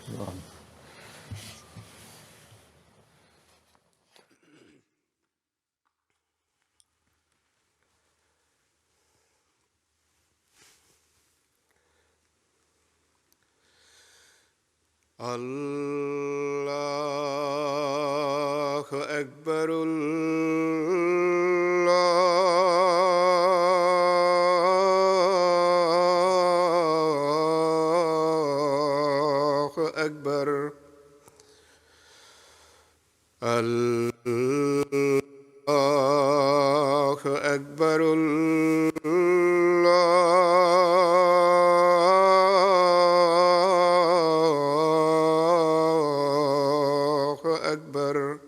الله أكبر. الله أكبر. الله أكبر.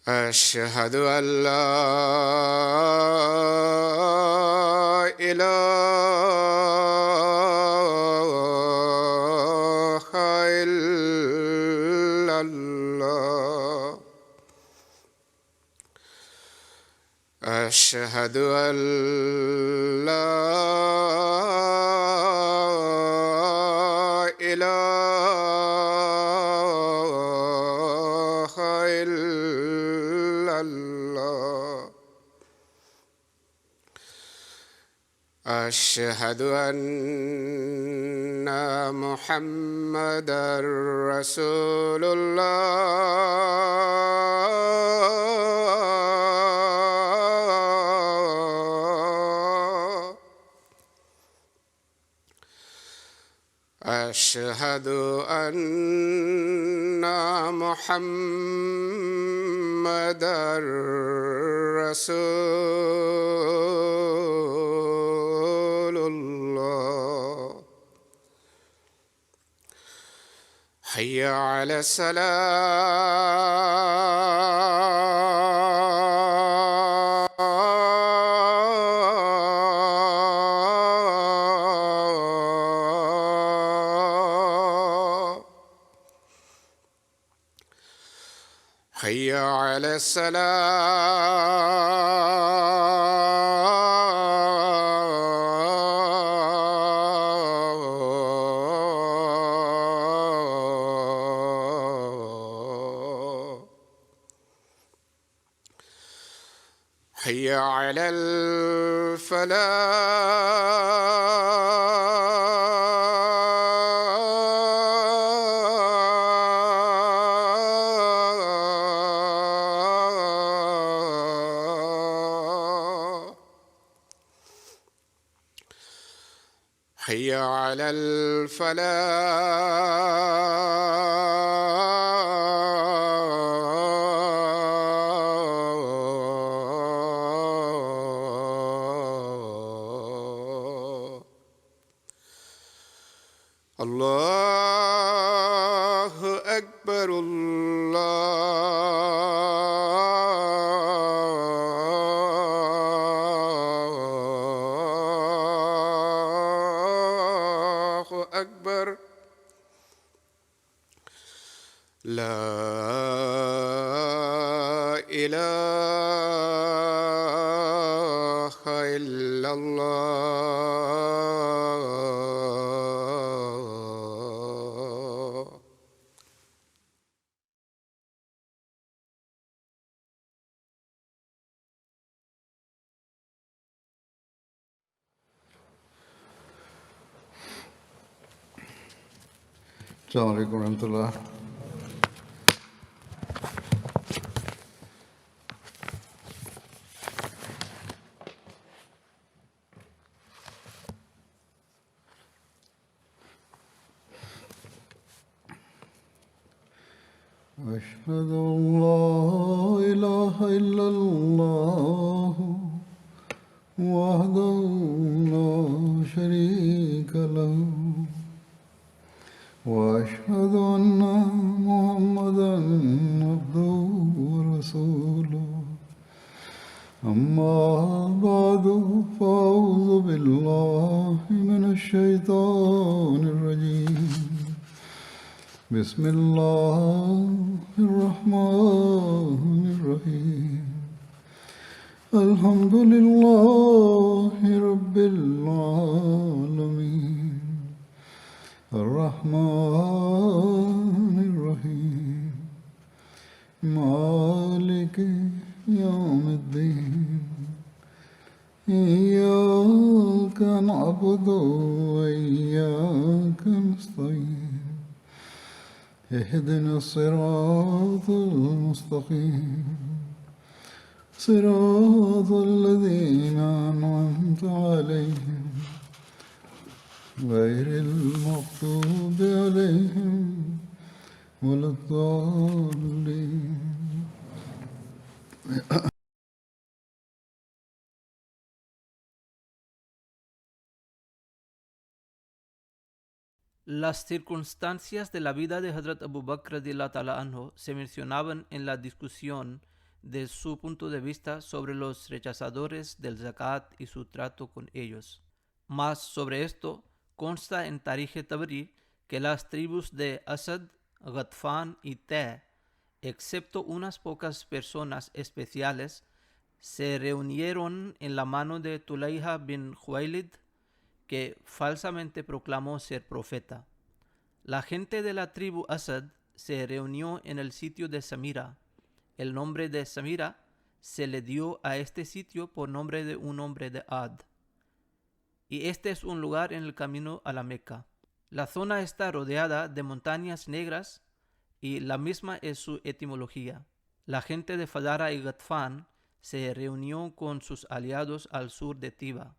أشهد أن لا إله إلا الله. أشهد أن لا إله إلا الله. أشهد أن محمدًا رسول الله. أشهد أن محمدًا رسول الله. حي على الصلاة. حي على الصلاة. حي على الفلاح. حي على الفلاح. الله أكبر. الله أكبر. لا إله إلا الله. السلام عليكم ورحمة الله. أشهد أن لا إله إلا الله وحده لا شريك له وأشهد أن محمدًا عبده ورسوله. أما بعد فأعوذ بالله من الشيطان الرجيم. بسم الله الرحمن الرحيم. الحمد لله رب العالمين. الرحمن الرحيم مالك يوم الدين إياك نعبد وإياك نستعين اهدنا الصراط المستقيم صراط الذين أنعمت عليهم غير المغضوب عليهم ولا الضالين. Las circunstancias de la vida de Hazrat Abu Bakr radiallahu ta'ala anhu se mencionaban en la discusión de su punto de vista sobre los rechazadores del zakat y su trato con ellos. Más sobre esto consta en Tarikh Tabari que las tribus de Asad, Ghatfan y Tay, excepto unas pocas personas especiales, se reunieron en la mano de Tulayha bin Khuwaylid, que falsamente proclamó ser profeta. La gente de la tribu Asad se reunió en el sitio de Samira. El nombre de Samira se le dio a este sitio por nombre de un hombre de Ad. Y este es un lugar en el camino a la Meca. La zona está rodeada de montañas negras y la misma es su etimología. La gente de Fadara y Ghatfan se reunió con sus aliados al sur de Tiba.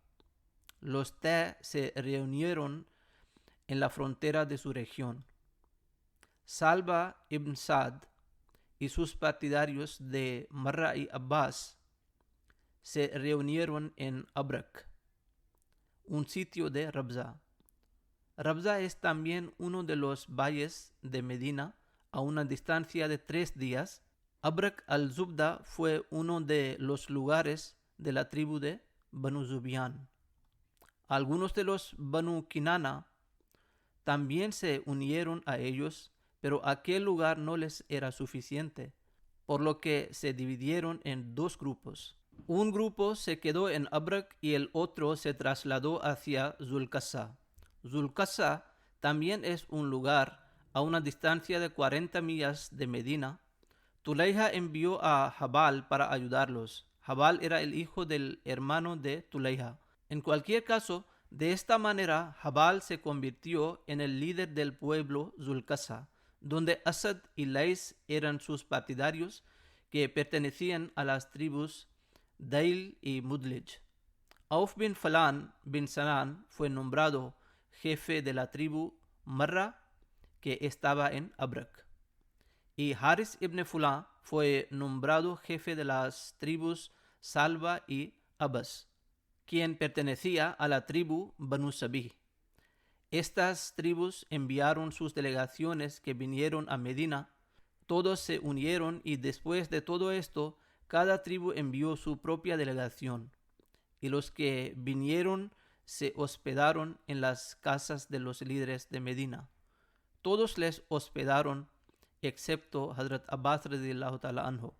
Los Tay se reunieron en la frontera de su región. Salba ibn Sa'd y sus partidarios de Marra y Abbas se reunieron en Abrak, un sitio de Rabza. Rabza es también uno de los valles de Medina a una distancia de 3 días. Abrak al-Zubda fue uno de los lugares de la tribu de Banu Zubian. Algunos de los Banu Kinana también se unieron a ellos, pero aquel lugar no les era suficiente, por lo que se dividieron en 2 grupos. Un grupo se quedó en Abrak y el otro se trasladó hacia Zulqasa. Zulqasa también es un lugar a una distancia de 40 millas de Medina. Tulayha envió a Jabal para ayudarlos. Jabal era el hijo del hermano de Tulayha. En cualquier caso, de esta manera Jabal se convirtió en el líder del pueblo Zulqasa, donde Asad y Lais eran sus partidarios que pertenecían a las tribus Dail y Mudlij. Auf bin Falan bin Sanan fue nombrado jefe de la tribu Marra, que estaba en Abrak. Y Haris ibn Fulan fue nombrado jefe de las tribus Salba y Abbas, quien pertenecía a la tribu Banu Sabih. Estas tribus enviaron sus delegaciones que vinieron a Medina. Todos se unieron y después de todo esto, cada tribu envió su propia delegación. Y los que vinieron se hospedaron en las casas de los líderes de Medina. Todos les hospedaron excepto Hazrat Abbas radiyallahu ta'ala anhu.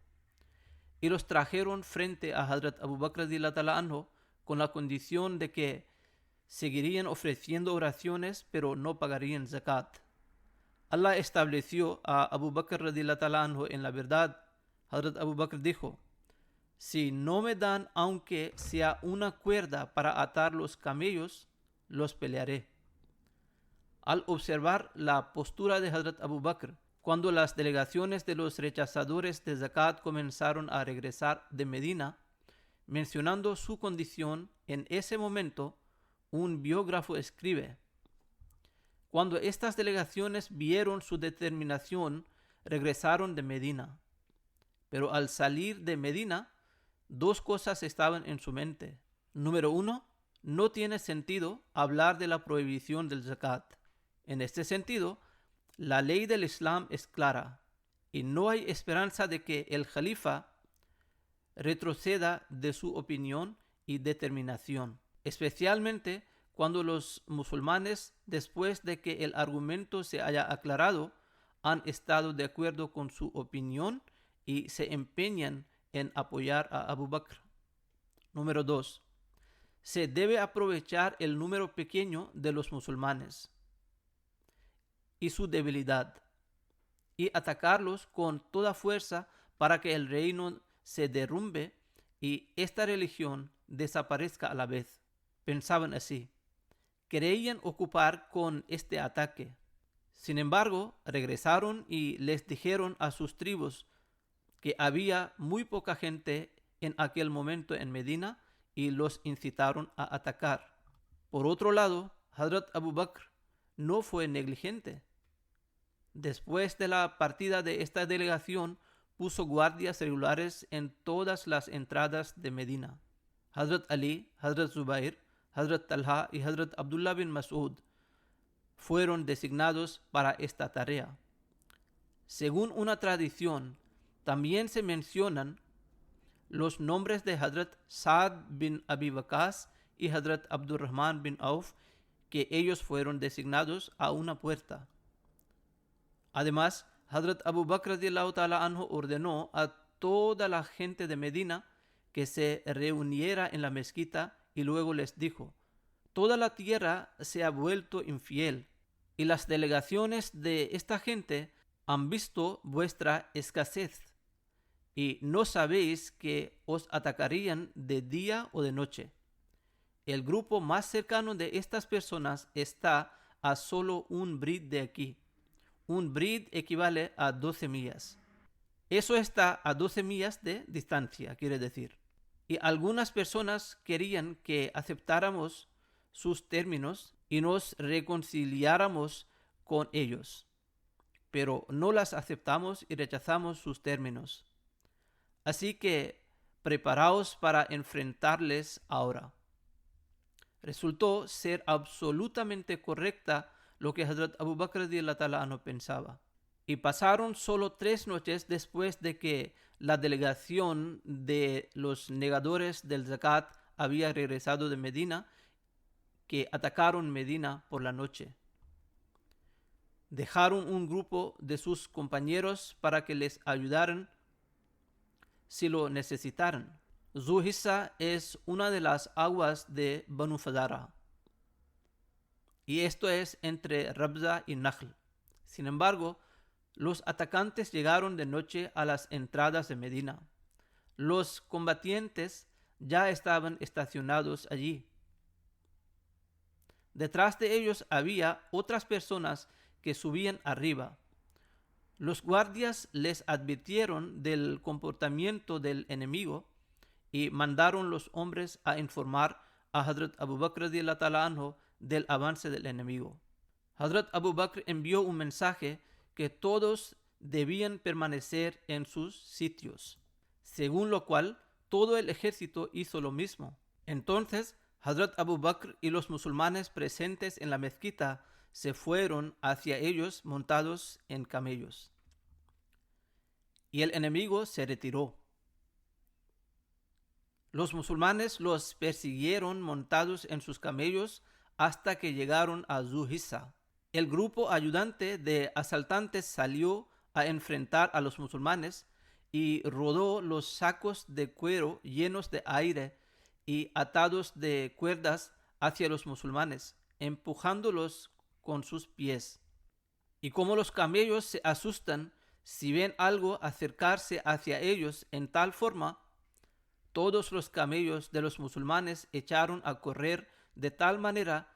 Y los trajeron frente a Hazrat Abu Bakr radiyallahu ta'ala anhu con la condición de que seguirían ofreciendo oraciones pero no pagarían zakat. Allah estableció a Abu Bakr radiyallahu ta'ala anhu en la verdad. Hazrat Abu Bakr dijo: si no me dan aunque sea una cuerda para atar los camellos, los pelearé. Al observar la postura de Hazrat Abu Bakr, cuando las delegaciones de los rechazadores de zakat comenzaron a regresar de Medina, mencionando su condición en ese momento, un biógrafo escribe: cuando estas delegaciones vieron su determinación, regresaron de Medina. Pero al salir de Medina, 2 cosas estaban en su mente. Número 1, no tiene sentido hablar de la prohibición del zakat. En este sentido, la ley del Islam es clara y no hay esperanza de que el Jalifa retroceda de su opinión y determinación, especialmente cuando los musulmanes, después de que el argumento se haya aclarado, han estado de acuerdo con su opinión y se empeñan en apoyar a Abu Bakr. Número 2. Se debe aprovechar el número pequeño de los musulmanes. y su debilidad, y atacarlos con toda fuerza para que el reino se derrumbe y esta religión desaparezca a la vez. Pensaban así. Querían ocupar con este ataque. Sin embargo, regresaron y les dijeron a sus tribus que había muy poca gente en aquel momento en Medina y los incitaron a atacar. Por otro lado, Hazrat Abu Bakr no fue negligente. Después de la partida de esta delegación, puso guardias regulares en todas las entradas de Medina. Hazrat Ali, Hazrat Zubair, Hazrat Talha y Hazrat Abdullah bin Mas'ud fueron designados para esta tarea. Según una tradición, también se mencionan los nombres de Hazrat Saad bin Abi Waqas y Hazrat Abdurrahman bin Auf, que ellos fueron designados a una puerta. Además, Hazrat Abu Bakr radiyallahu ta'ala anhu ordenó a toda la gente de Medina que se reuniera en la mezquita y luego les dijo: toda la tierra se ha vuelto infiel y las delegaciones de esta gente han visto vuestra escasez y no sabéis que os atacarían de día o de noche. El grupo más cercano de estas personas está a solo un brid de aquí. Un brid equivale a 12 millas. Eso está a 12 millas de distancia, quiere decir. Y algunas personas querían que aceptáramos sus términos y nos reconciliáramos con ellos, pero no las aceptamos y rechazamos sus términos. Así que preparaos para enfrentarles ahora. Resultó ser absolutamente correcta lo que Hazrat Abu Bakr radiyallahu ta'ala anhu pensaba. Y pasaron solo 3 noches después de que la delegación de los negadores del zakat había regresado de Medina, que atacaron Medina por la noche. Dejaron un grupo de sus compañeros para que les ayudaran si lo necesitaran. Zuhissa es una de las aguas de Banu Fazara, y esto es entre Rabza y Nakhl. Sin embargo, los atacantes llegaron de noche a las entradas de Medina. Los combatientes ya estaban estacionados allí. Detrás de ellos había otras personas que subían arriba. Los guardias les advirtieron del comportamiento del enemigo y mandaron los hombres a informar a Hazrat Abu Bakr radiyallahu ta'ala anhu del avance del enemigo. Hazrat Abu Bakr envió un mensaje que todos debían permanecer en sus sitios, según lo cual todo el ejército hizo lo mismo. Entonces Hazrat Abu Bakr y los musulmanes presentes en la mezquita se fueron hacia ellos montados en camellos, y el enemigo se retiró. Los musulmanes los persiguieron montados en sus camellos hasta que llegaron a Zuhissa. El grupo ayudante de asaltantes salió a enfrentar a los musulmanes y rodó los sacos de cuero llenos de aire y atados de cuerdas hacia los musulmanes, empujándolos con sus pies. Y como los camellos se asustan si ven algo acercarse hacia ellos en tal forma, todos los camellos de los musulmanes echaron a correr de tal manera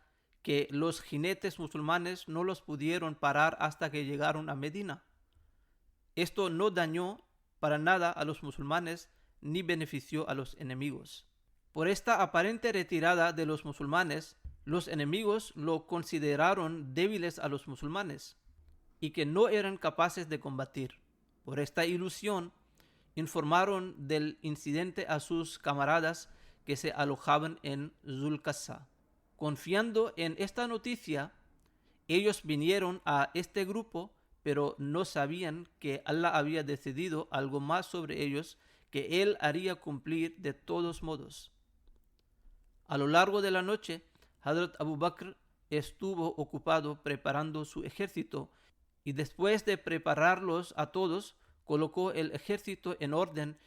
que los jinetes musulmanes no los pudieron parar hasta que llegaron a Medina. Esto no dañó para nada a los musulmanes ni benefició a los enemigos. Por esta aparente retirada de los musulmanes, los enemigos lo consideraron débiles a los musulmanes y que no eran capaces de combatir. Por esta ilusión, informaron del incidente a sus camaradas que se alojaban en Zulqassa. Confiando en esta noticia, ellos vinieron a este grupo, pero no sabían que Allah había decidido algo más sobre ellos que Él haría cumplir de todos modos. A lo largo de la noche, Hazrat Abu Bakr estuvo ocupado preparando su ejército y después de prepararlos a todos, colocó el ejército en orden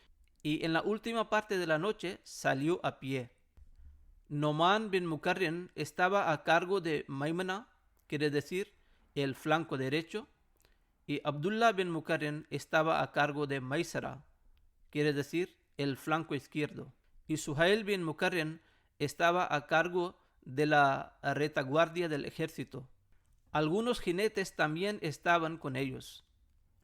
y en la última parte de la noche salió a pie. Noman bin Mukarrin estaba a cargo de Maimana, quiere decir, el flanco derecho, y Abdullah bin Mukarrin estaba a cargo de Maisara, quiere decir el flanco izquierdo, y Suhail bin Mukarrin estaba a cargo de la retaguardia del ejército. Algunos jinetes también estaban con ellos.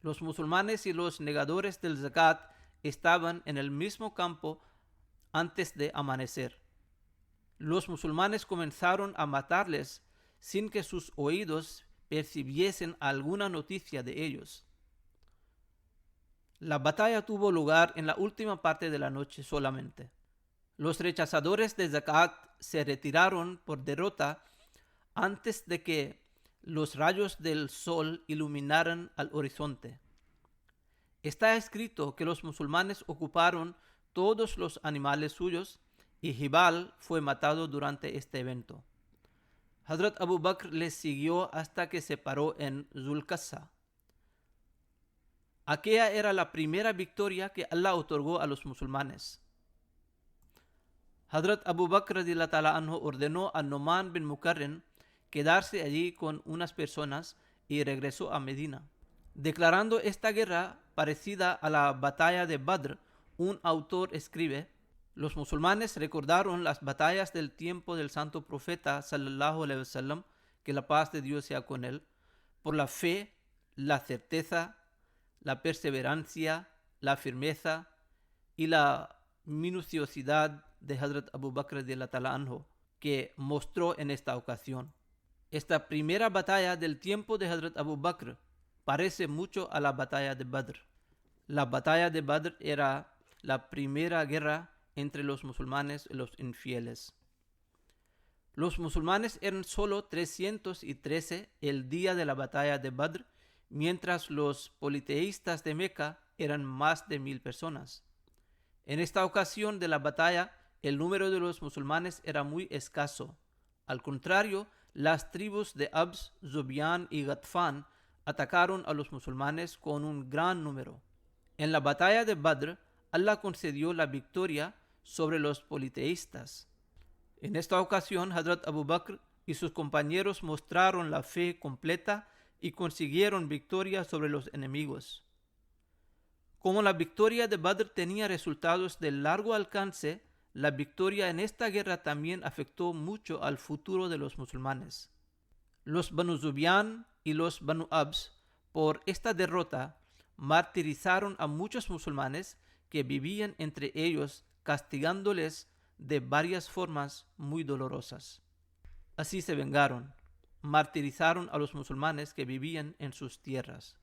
Los musulmanes y los negadores del zakat estaban en el mismo campo antes de amanecer. Los musulmanes comenzaron a matarles sin que sus oídos percibiesen alguna noticia de ellos. La batalla tuvo lugar en la última parte de la noche solamente. Los rechazadores de zakat se retiraron por derrota antes de que los rayos del sol iluminaran al horizonte. Está escrito que los musulmanes ocuparon todos los animales suyos y Jibal fue matado durante este evento. Hazrat Abu Bakr les siguió hasta que se paró en Zulqassa. Aquella era la primera victoria que Allah otorgó a los musulmanes. Hazrat Abu Bakr radhiyallahu ta'ala anhu ordenó a Nu'man bin Mukarrin quedarse allí con unas personas y regresó a Medina. Declarando esta guerra parecida a la batalla de Badr, un autor escribe: los musulmanes recordaron las batallas del tiempo del santo profeta sallallahu alaihi wasallam, que la paz de Dios sea con él, por la fe, la certeza, la perseverancia, la firmeza y la minuciosidad de Hazrat Abu Bakr radhiyallahu ta'ala anhu, que mostró en esta ocasión. Esta primera batalla del tiempo de Hazrat Abu Bakr parece mucho a la batalla de Badr. La batalla de Badr era la primera guerra entre los musulmanes y los infieles. Los musulmanes eran solo 313 el día de la batalla de Badr, mientras los politeístas de Meca eran más de 1000 personas. En esta ocasión de la batalla, el número de los musulmanes era muy escaso. Al contrario, las tribus de Abs, Zubian y Ghatfan atacaron a los musulmanes con un gran número. En la batalla de Badr, Allah concedió la victoria sobre los politeístas. En esta ocasión, Hazrat Abu Bakr y sus compañeros mostraron la fe completa y consiguieron victoria sobre los enemigos. Como la victoria de Badr tenía resultados de largo alcance, la victoria en esta guerra también afectó mucho al futuro de los musulmanes. Los Banu Zubian y los Banu Abs, por esta derrota, martirizaron a muchos musulmanes que vivían entre ellos, castigándoles de varias formas muy dolorosas. Así se vengaron, martirizaron a los musulmanes que vivían en sus tierras.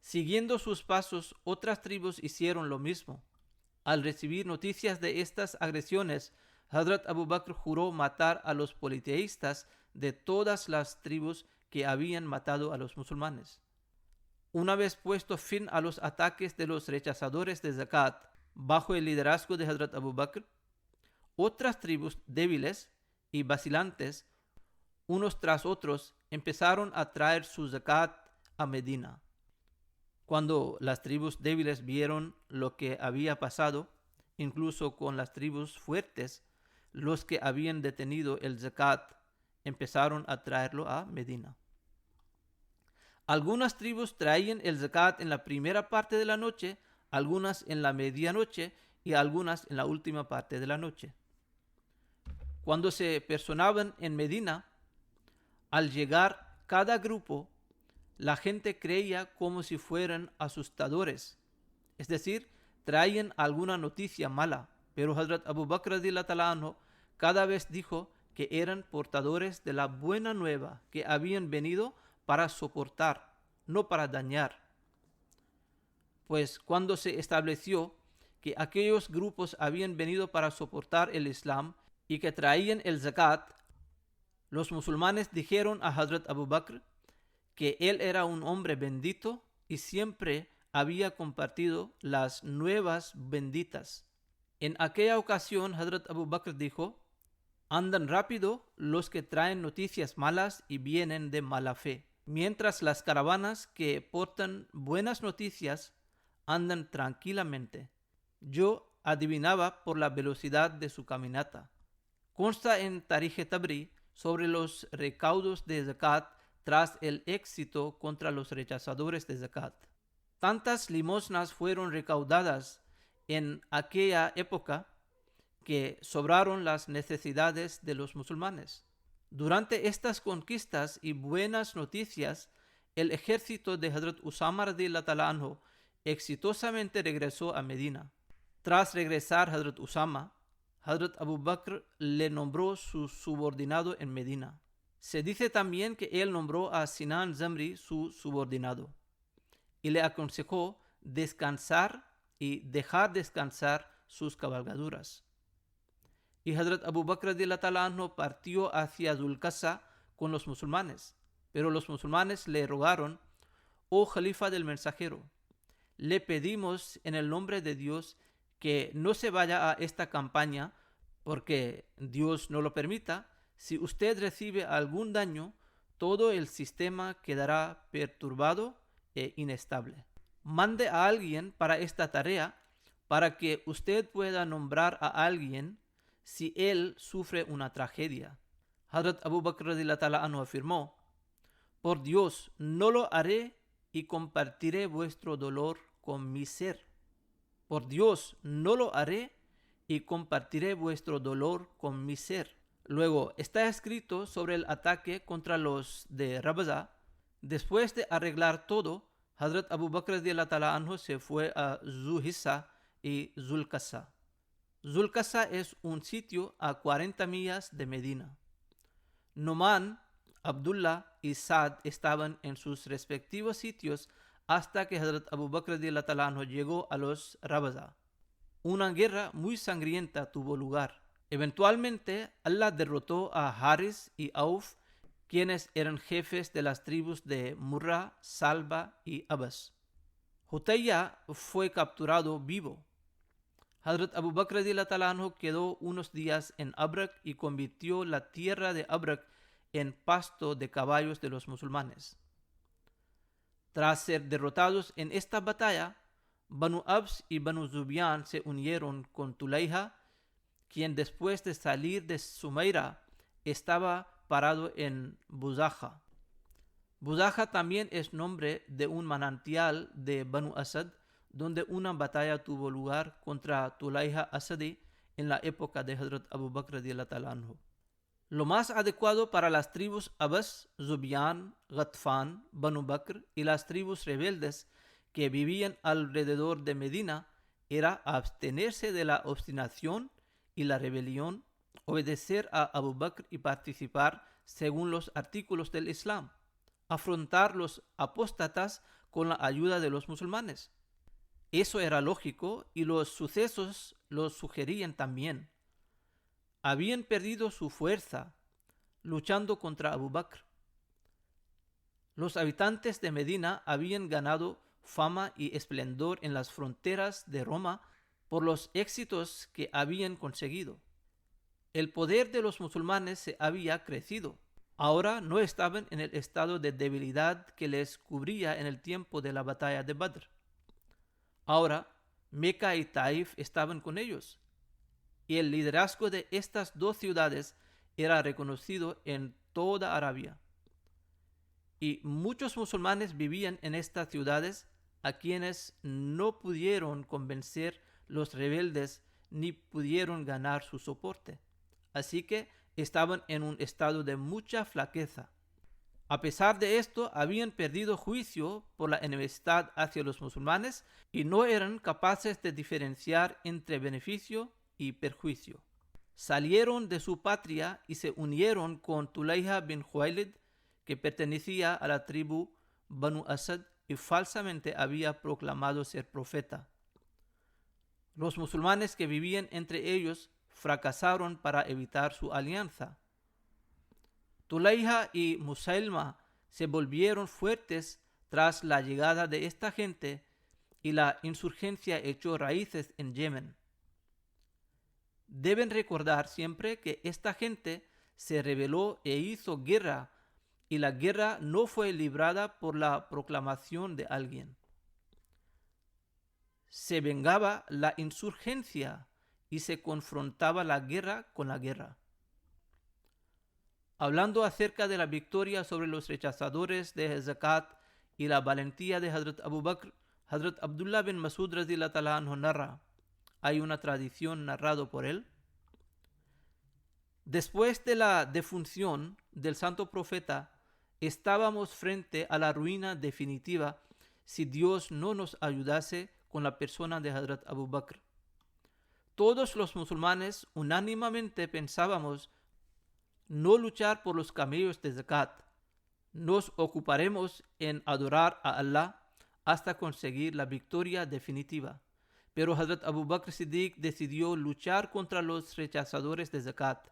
Siguiendo sus pasos, otras tribus hicieron lo mismo. Al recibir noticias de estas agresiones, Hazrat Abu Bakr juró matar a los politeístas de todas las tribus que habían matado a los musulmanes. Una vez puesto fin a los ataques de los rechazadores de zakat bajo el liderazgo de Hazrat Abu Bakr, otras tribus débiles y vacilantes, unos tras otros, empezaron a traer su zakat a Medina. Cuando las tribus débiles vieron lo que había pasado, incluso con las tribus fuertes, los que habían detenido el zakat empezaron a traerlo a Medina. Algunas tribus traían el zakat en la primera parte de la noche, algunas en la medianoche y algunas en la última parte de la noche. Cuando se personaban en Medina, al llegar cada grupo, la gente creía como si fueran asustadores, es decir, traían alguna noticia mala, pero Hazrat Abu Bakr radhiyallahu ta'ala anhu cada vez dijo que eran portadores de la buena nueva, que habían venido para soportar, no para dañar. Pues cuando se estableció que aquellos grupos habían venido para soportar el Islam y que traían el zakat, los musulmanes dijeron a Hazrat Abu Bakr que él era un hombre bendito y siempre había compartido las nuevas benditas. En aquella ocasión, Hazrat Abu Bakr dijo: andan rápido los que traen noticias malas y vienen de mala fe, mientras las caravanas que portan buenas noticias andan tranquilamente. Yo adivinaba por la velocidad de su caminata. Consta en Tarikh Tabri sobre los recaudos de zakat tras el éxito contra los rechazadores de zakat. Tantas limosnas fueron recaudadas en aquella época que sobraron las necesidades de los musulmanes. Durante estas conquistas y buenas noticias, el ejército de Hazrat Usama radhiyallahu ta'ala anhu exitosamente regresó a Medina. Tras regresar Hazrat Usama, Hazrat Abu Bakr le nombró su subordinado en Medina. Se dice también que él nombró a Sinan Zamri su subordinado y le aconsejó descansar y dejar descansar sus cabalgaduras. Y Hazrat Abu Bakr radhiyallahu ta'ala anhu partió hacia Zulqasa con los musulmanes, pero los musulmanes le rogaron: oh Khalifa del mensajero, le pedimos en el nombre de Dios que no se vaya a esta campaña, porque Dios no lo permita. Si usted recibe algún daño, todo el sistema quedará perturbado e inestable. Mande a alguien para esta tarea, para que usted pueda nombrar a alguien si él sufre una tragedia. Hazrat Abu Bakr radhiyallahu ta'ala anhu afirmó: por Dios, no lo haré y compartiré vuestro dolor con mi ser. Por Dios, no lo haré y compartiré vuestro dolor con mi ser. Luego está escrito sobre el ataque contra los de Rabza. Después de arreglar todo, Hazrat Abu Bakr radhiyallahu ta'ala anhu se fue a Zuhissa y Zulqasa. Zulqasa es un sitio a 40 millas de Medina. Numan, Abdullah y Saad estaban en sus respectivos sitios hasta que Hazrat Abu Bakr radhiyallahu ta'ala anhu llegó a los Rabza. Una guerra muy sangrienta tuvo lugar. Eventualmente, Allah derrotó a Haris y Auf, quienes eran jefes de las tribus de Murra, Salba y Abbas. Hutayya fue capturado vivo. Hazrat Abu Bakr radhiyallahu ta'ala anhu quedó unos días en Abrak y convirtió la tierra de Abrak en pasto de caballos de los musulmanes. Tras ser derrotados en esta batalla, Banu Abs y Banu Zubian se unieron con Tulayha, quien después de salir de Sumaira estaba parado en Buzaja. Buzaja también es nombre de un manantial de Banu Asad, donde una batalla tuvo lugar contra Tulayha Asadi en la época de Hazrat Abu Bakr radhiyallahu ta'ala anhu. Lo más adecuado para las tribus Abbas, Zubian, Ghatfan, Banu Bakr y las tribus rebeldes que vivían alrededor de Medina era abstenerse de la obstinación y la rebelión, obedecer a Abu Bakr y participar según los artículos del Islam, afrontar los apóstatas con la ayuda de los musulmanes. Eso era lógico y los sucesos lo sugerían también. Habían perdido su fuerza luchando contra Abu Bakr. Los habitantes de Medina habían ganado fama y esplendor en las fronteras de Roma por los éxitos que habían conseguido. El poder de los musulmanes se había crecido. Ahora no estaban en el estado de debilidad que les cubría en el tiempo de la batalla de Badr. Ahora Meca y Taif estaban con ellos, y el liderazgo de estas dos ciudades era reconocido en toda Arabia. Y muchos musulmanes vivían en estas ciudades, a quienes no pudieron convencer los rebeldes ni pudieron ganar su soporte. Así que estaban en un estado de mucha flaqueza. A pesar de esto, habían perdido juicio por la enemistad hacia los musulmanes y no eran capaces de diferenciar entre beneficio y perjuicio. Salieron de su patria y se unieron con Tulayha bin Khuwaylid, que pertenecía a la tribu Banu Asad y falsamente había proclamado ser profeta. Los musulmanes que vivían entre ellos fracasaron para evitar su alianza. Tulayha y Musailma se volvieron fuertes tras la llegada de esta gente y la insurgencia echó raíces en Yemen. Deben recordar siempre que esta gente se rebeló e hizo guerra, y la guerra no fue librada por la proclamación de alguien. Se vengaba la insurgencia y se confrontaba la guerra con la guerra. Hablando acerca de la victoria sobre los rechazadores de zakat y la valentía de Hazrat Abu Bakr, Hazrat Abdullah bin Masud radhiyallahu ta'ala anhu narra, hay una tradición narrado por él. Después de la defunción del santo profeta, estábamos frente a la ruina definitiva si Dios no nos ayudase con la persona de Hazrat Abu Bakr. Todos los musulmanes unánimemente pensábamos no luchar por los camellos de zakat. Nos ocuparemos en adorar a Allah hasta conseguir la victoria definitiva. Pero Hazrat Abu Bakr Siddiq decidió luchar contra los rechazadores de zakat.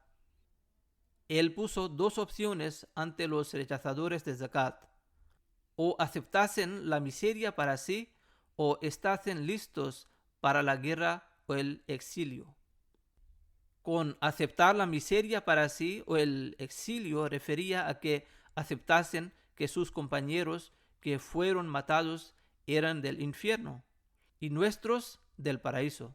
Él puso dos opciones ante los rechazadores de zakat: o aceptasen la miseria para sí, o estasen listos para la guerra o el exilio. Con aceptar la miseria para sí o el exilio refería a que aceptasen que sus compañeros que fueron matados eran del infierno y nuestros del paraíso.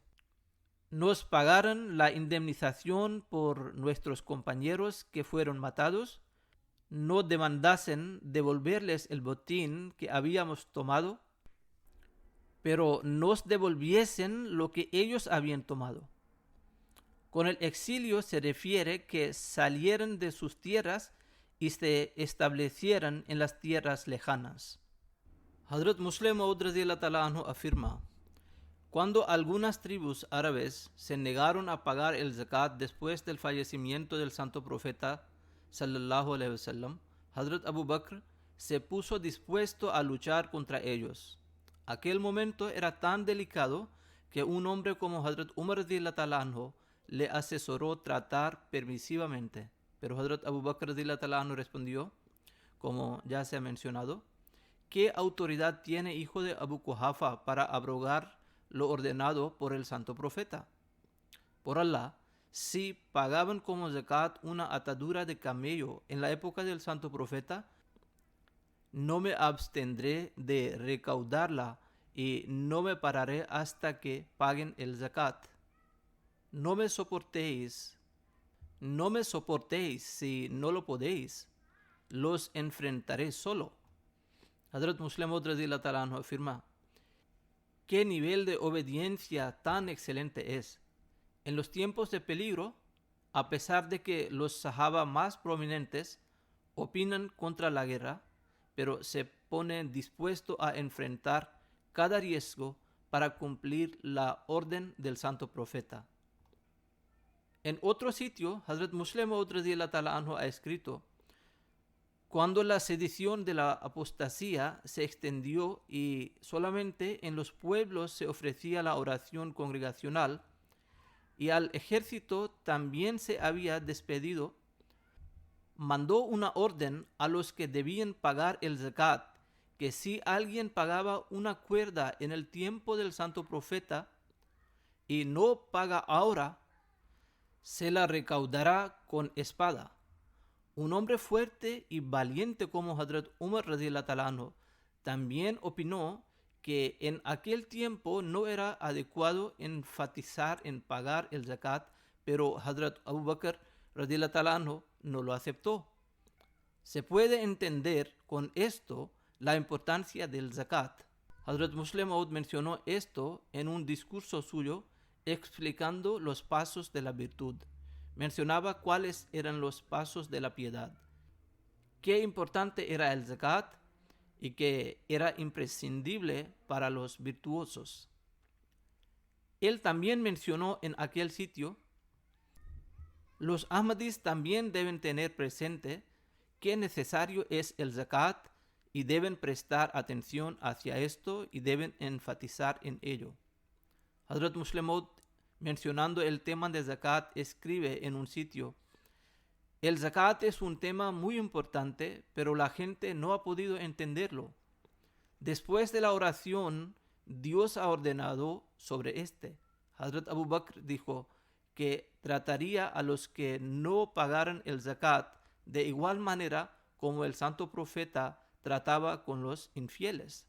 Nos pagaran la indemnización por nuestros compañeros que fueron matados, no demandasen devolverles el botín que habíamos tomado, pero nos devolviesen lo que ellos habían tomado. Con el exilio se refiere que salieran de sus tierras y se establecieran en las tierras lejanas. Hazrat Muslim Maud radhiyallahu ta'ala anhu afirma: cuando algunas tribus árabes se negaron a pagar el zakat después del fallecimiento del santo profeta sallallahu alaihi wasallam, Hazrat Abu Bakr se puso dispuesto a luchar contra ellos. Aquel momento era tan delicado que un hombre como Hazrat Umar radhiyallahu ta'ala anhu le asesoró tratar permisivamente, pero Hazrat Abu Bakr radhiyallahu ta'ala anhu respondió, como ya se ha mencionado: ¿qué autoridad tiene hijo de Abu Quhafa para abrogar lo ordenado por el santo profeta? Por Allah, si pagaban como zakat una atadura de camello en la época del santo profeta, no me abstendré de recaudarla y no me pararé hasta que paguen el zakat. No me soportéis si no lo podéis, los enfrentaré solo. Hazrat Muslim Maud radhiyallahu ta'ala anhu afirma: ¿qué nivel de obediencia tan excelente es? En los tiempos de peligro, a pesar de que los sahaba más prominentes opinan contra la guerra, pero se ponen dispuestos a enfrentar cada riesgo para cumplir la orden del santo profeta. En otro sitio, Hazrat Muslim Maud radhiyallahu ta'ala anhu ha escrito: cuando la sedición de la apostasía se extendió y solamente en los pueblos se ofrecía la oración congregacional y al ejército también se había despedido, mandó una orden a los que debían pagar el zakat, que si alguien pagaba una cuerda en el tiempo del santo profeta y no paga ahora, se la recaudará con espada. Un hombre fuerte y valiente como Hazrat Umar radhiyallahu ta'ala anhu también opinó que en aquel tiempo no era adecuado enfatizar en pagar el zakat, pero Hazrat Abu Bakr radhiyallahu ta'ala anhu no lo aceptó. Se puede entender con esto la importancia del zakat. Hazrat Muslim Maud mencionó esto en un discurso suyo explicando los pasos de la virtud. Mencionaba cuáles eran los pasos de la piedad, qué importante era el zakat y que era imprescindible para los virtuosos. Él también mencionó en aquel sitio: los Ahmadis también deben tener presente qué necesario es el zakat y deben prestar atención hacia esto y deben enfatizar en ello. Hazrat Muslim Maud, mencionando el tema de zakat, escribe en un sitio: el zakat es un tema muy importante, pero la gente no ha podido entenderlo. Después de la oración, Dios ha ordenado sobre este. Hazrat Abu Bakr dijo que trataría a los que no pagaran el zakat de igual manera como el santo profeta trataba con los infieles.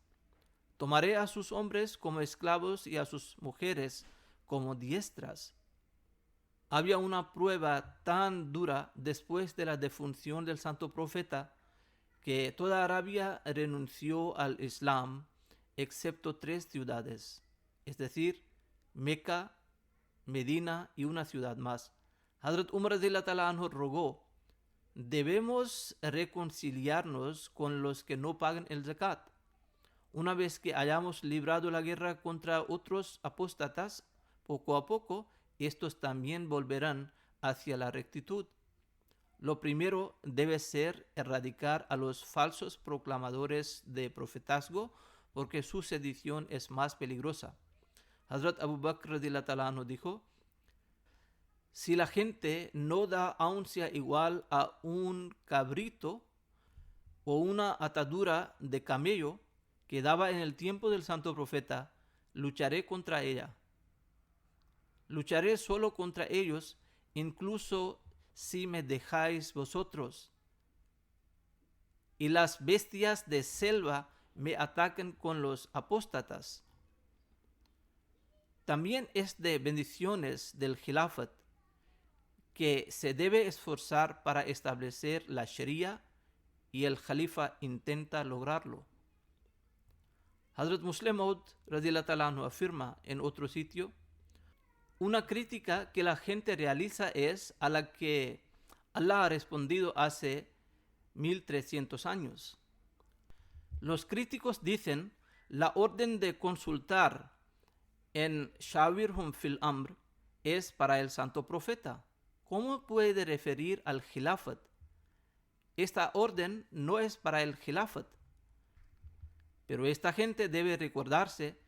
Tomaré a sus hombres como esclavos y a sus mujeres como diestras. Había una prueba tan dura después de la defunción del santo profeta que toda Arabia renunció al Islam excepto 3 ciudades, es decir, Meca, Medina y una ciudad más. Hazrat Umar radhiyallahu ta'ala anhu rogó: debemos reconciliarnos con los que no pagan el zakat. Una vez que hayamos librado la guerra contra otros apóstatas, poco a poco estos también volverán hacia la rectitud. Lo primero debe ser erradicar a los falsos proclamadores de profetazgo, porque su sedición es más peligrosa. Hazrat Abu Bakr radhiyallahu ta'ala anhu dijo: si la gente no da aun sea igual a un cabrito o una atadura de camello que daba en el tiempo del santo profeta, lucharé contra ella. Lucharé solo contra ellos, incluso si me dejáis vosotros. Y las bestias de selva me ataquen con los apóstatas. También es de bendiciones del Khilafat que se debe esforzar para establecer la Sharia, y el Khalifa intenta lograrlo. Hazrat Muslim Maud radhiyallahu ta'ala anhu afirma en otro sitio: una crítica que la gente realiza es a la que Allah ha respondido hace 1300 años. Los críticos dicen: la orden de consultar en Shawirhum fil Amr es para el santo profeta. ¿Cómo puede referir al Khilafat? Esta orden no es para el Khilafat. Pero esta gente debe recordarse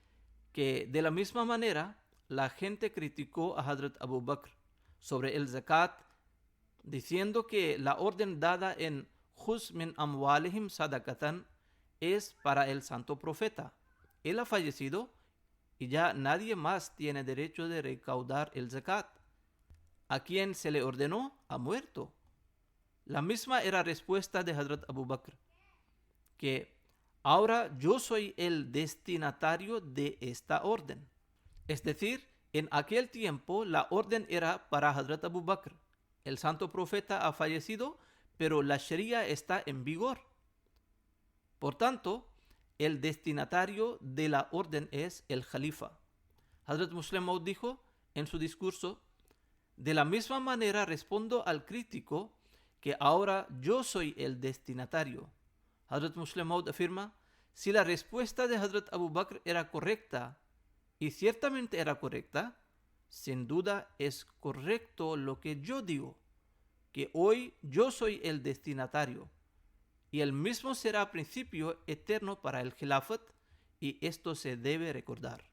que de la misma manera la gente criticó a Hazrat Abu Bakr sobre el zakat, diciendo que la orden dada en Khuz min amwalihim sadaqatan es para el santo profeta. Él ha fallecido y ya nadie más tiene derecho de recaudar el zakat. A quien se le ordenó ha muerto. La misma era respuesta de Hazrat Abu Bakr, que ahora yo soy el destinatario de esta orden. Es decir, en aquel tiempo la orden era para Hazrat Abu Bakr. El santo profeta ha fallecido, pero la Sharia está en vigor. Por tanto, el destinatario de la orden es el Khalifa. Hazrat Muslim Maud dijo en su discurso: de la misma manera respondo al crítico que ahora yo soy el destinatario. Hazrat Muslim Maud afirma: si la respuesta de Hazrat Abu Bakr era correcta, y ciertamente era correcta, sin duda es correcto lo que yo digo, que hoy yo soy el destinatario, y el mismo será principio eterno para el Khilafat, y esto se debe recordar.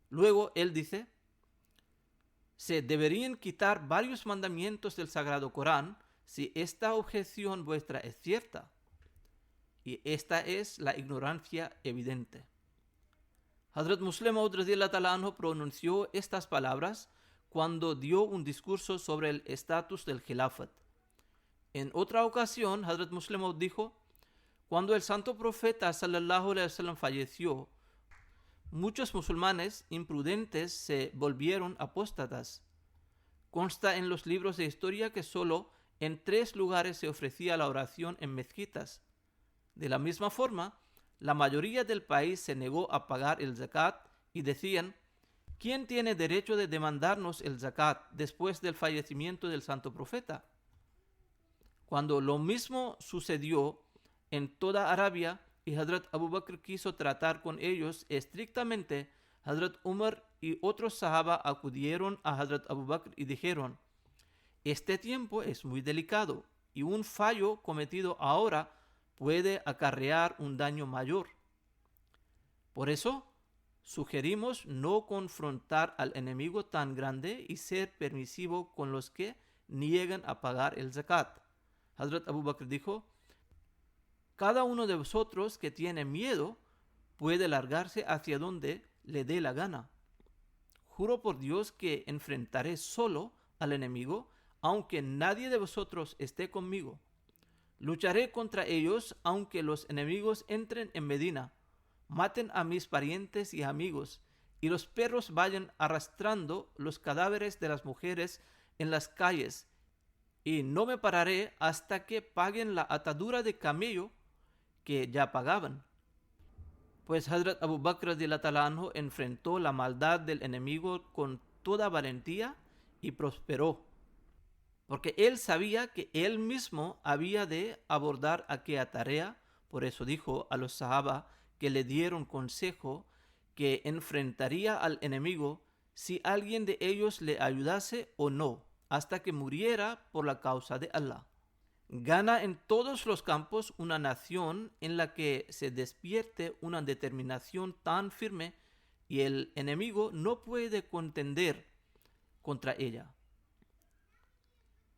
Luego él dice: se deberían quitar varios mandamientos del Sagrado Corán si esta objeción vuestra es cierta, y esta es la ignorancia evidente. Hazrat Muslim Maud radhiyallahu ta'ala anhu pronunció estas palabras cuando dio un discurso sobre el estatus del Khilafat. En otra ocasión, Hazrat Muslim Maud dijo: cuando el santo profeta sallallahu alaihi wasallam falleció, muchos musulmanes imprudentes se volvieron apóstatas. Consta en los libros de historia que solo en 3 lugares se ofrecía la oración en mezquitas. De la misma forma, la mayoría del país se negó a pagar el zakat y decían: ¿quién tiene derecho de demandarnos el zakat después del fallecimiento del santo profeta? Cuando lo mismo sucedió en toda Arabia y Hazrat Abu Bakr quiso tratar con ellos estrictamente, Hazrat Umar y otros sahaba acudieron a Hazrat Abu Bakr y dijeron: este tiempo es muy delicado y un fallo cometido ahora puede acarrear un daño mayor. Por eso, sugerimos no confrontar al enemigo tan grande y ser permisivo con los que niegan a pagar el zakat. Hazrat Abu Bakr dijo: cada uno de vosotros que tiene miedo puede largarse hacia donde le dé la gana. Juro por Dios que enfrentaré solo al enemigo, aunque nadie de vosotros esté conmigo. Lucharé contra ellos, aunque los enemigos entren en Medina, maten a mis parientes y amigos y los perros vayan arrastrando los cadáveres de las mujeres en las calles, y no me pararé hasta que paguen la atadura de camello que ya pagaban. Pues Hazrat Abu Bakr radiyallahu ta'ala anhu enfrentó la maldad del enemigo con toda valentía y prosperó, porque él sabía que él mismo había de abordar aquella tarea. Por eso dijo a los sahaba que le dieron consejo que enfrentaría al enemigo si alguien de ellos le ayudase o no, hasta que muriera por la causa de Allah. Gana en todos los campos una nación en la que se despierte una determinación tan firme y el enemigo no puede contender contra ella.